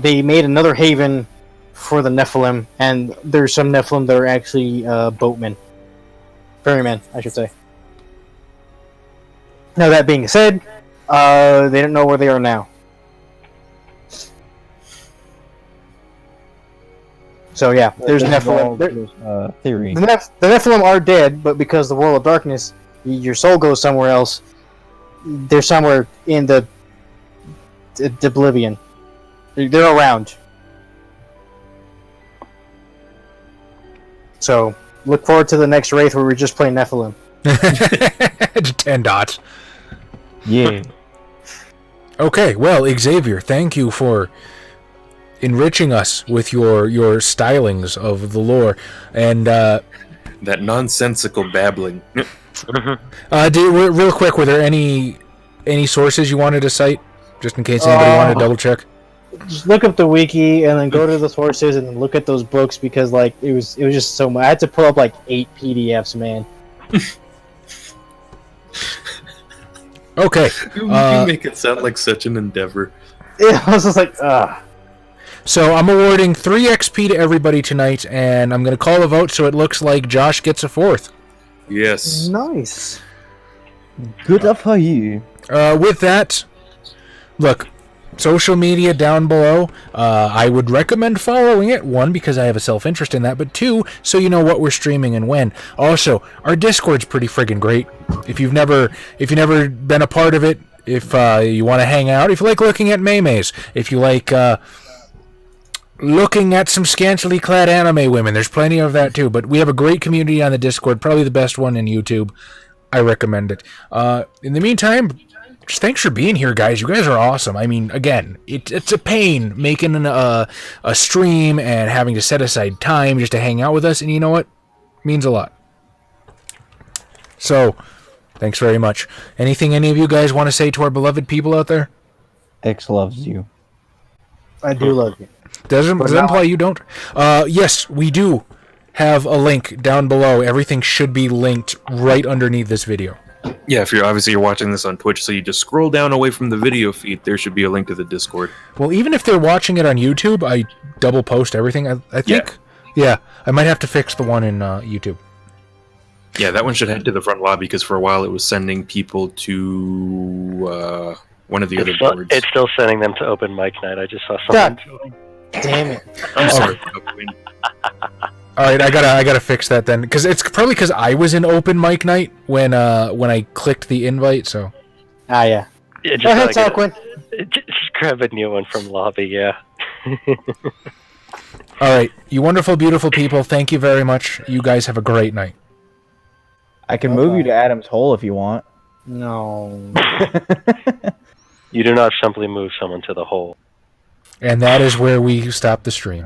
they made another haven for the Nephilim, and there's some Nephilim that are actually boatmen. Ferrymen, I should say. Now, that being said, they don't know where they are now. So yeah, there's Nephilim. Theory. The Nephilim are dead, but because the world of darkness, your soul goes somewhere else. They're somewhere in the oblivion. They're around. So look forward to the next Wraith where we just play Nephilim. 10 dots. Yeah. Okay, well, Xavier, thank you for enriching us with your stylings of the lore, and That nonsensical babbling. real quick, were there any sources you wanted to cite, just in case anybody wanted to double check? Just look up the wiki and then go to the sources and then look at those books because like it was just so much. I had to pull up like 8 PDFs, man. Okay, You make it sound like such an endeavor. I was just like, ugh. so I'm awarding 3 XP to everybody tonight, and I'm going to call a vote so it looks like Josh gets a 4th. Yes. Nice. Good for you. With that, look, social media down below. I would recommend following it. 1, because I have a self-interest in that, but 2, so you know what we're streaming and when. Also, our Discord's pretty friggin' great. If you've never been a part of it, if you want to hang out, if you like looking at maymays, if you like looking at some scantily clad anime women, there's plenty of that too. But we have a great community on the Discord, probably the best one in YouTube. I recommend it. In the meantime, just thanks for being here, guys. You guys are awesome. I mean, again, it's a pain making a stream and having to set aside time just to hang out with us, and you know what? It means a lot. So, thanks very much. Anything any of you guys want to say to our beloved people out there? X loves you. I do love you. Does that imply you don't? Yes, we do have a link down below. Everything should be linked right underneath this video. Yeah, if you're watching this on Twitch, so you just scroll down away from the video feed, there should be a link to the Discord. Well, even if they're watching it on YouTube, I double post everything, I think. Yeah, I might have to fix the one in YouTube. Yeah, that one should head to the front lobby, because for a while it was sending people to one of the other boards. It's still sending them to open mic night. I just saw something. Damn it. I'm sorry. All right, I gotta fix that then, because it's probably because I was in open mic night when I clicked the invite. So. Ah, yeah. Yeah, Go ahead, Tarquin. Just grab a new one from lobby. Yeah. All right, you wonderful, beautiful people. Thank you very much. You guys have a great night. I can move you to Adam's hole if you want. No. You do not simply move someone to the hole. And that is where we stop the stream.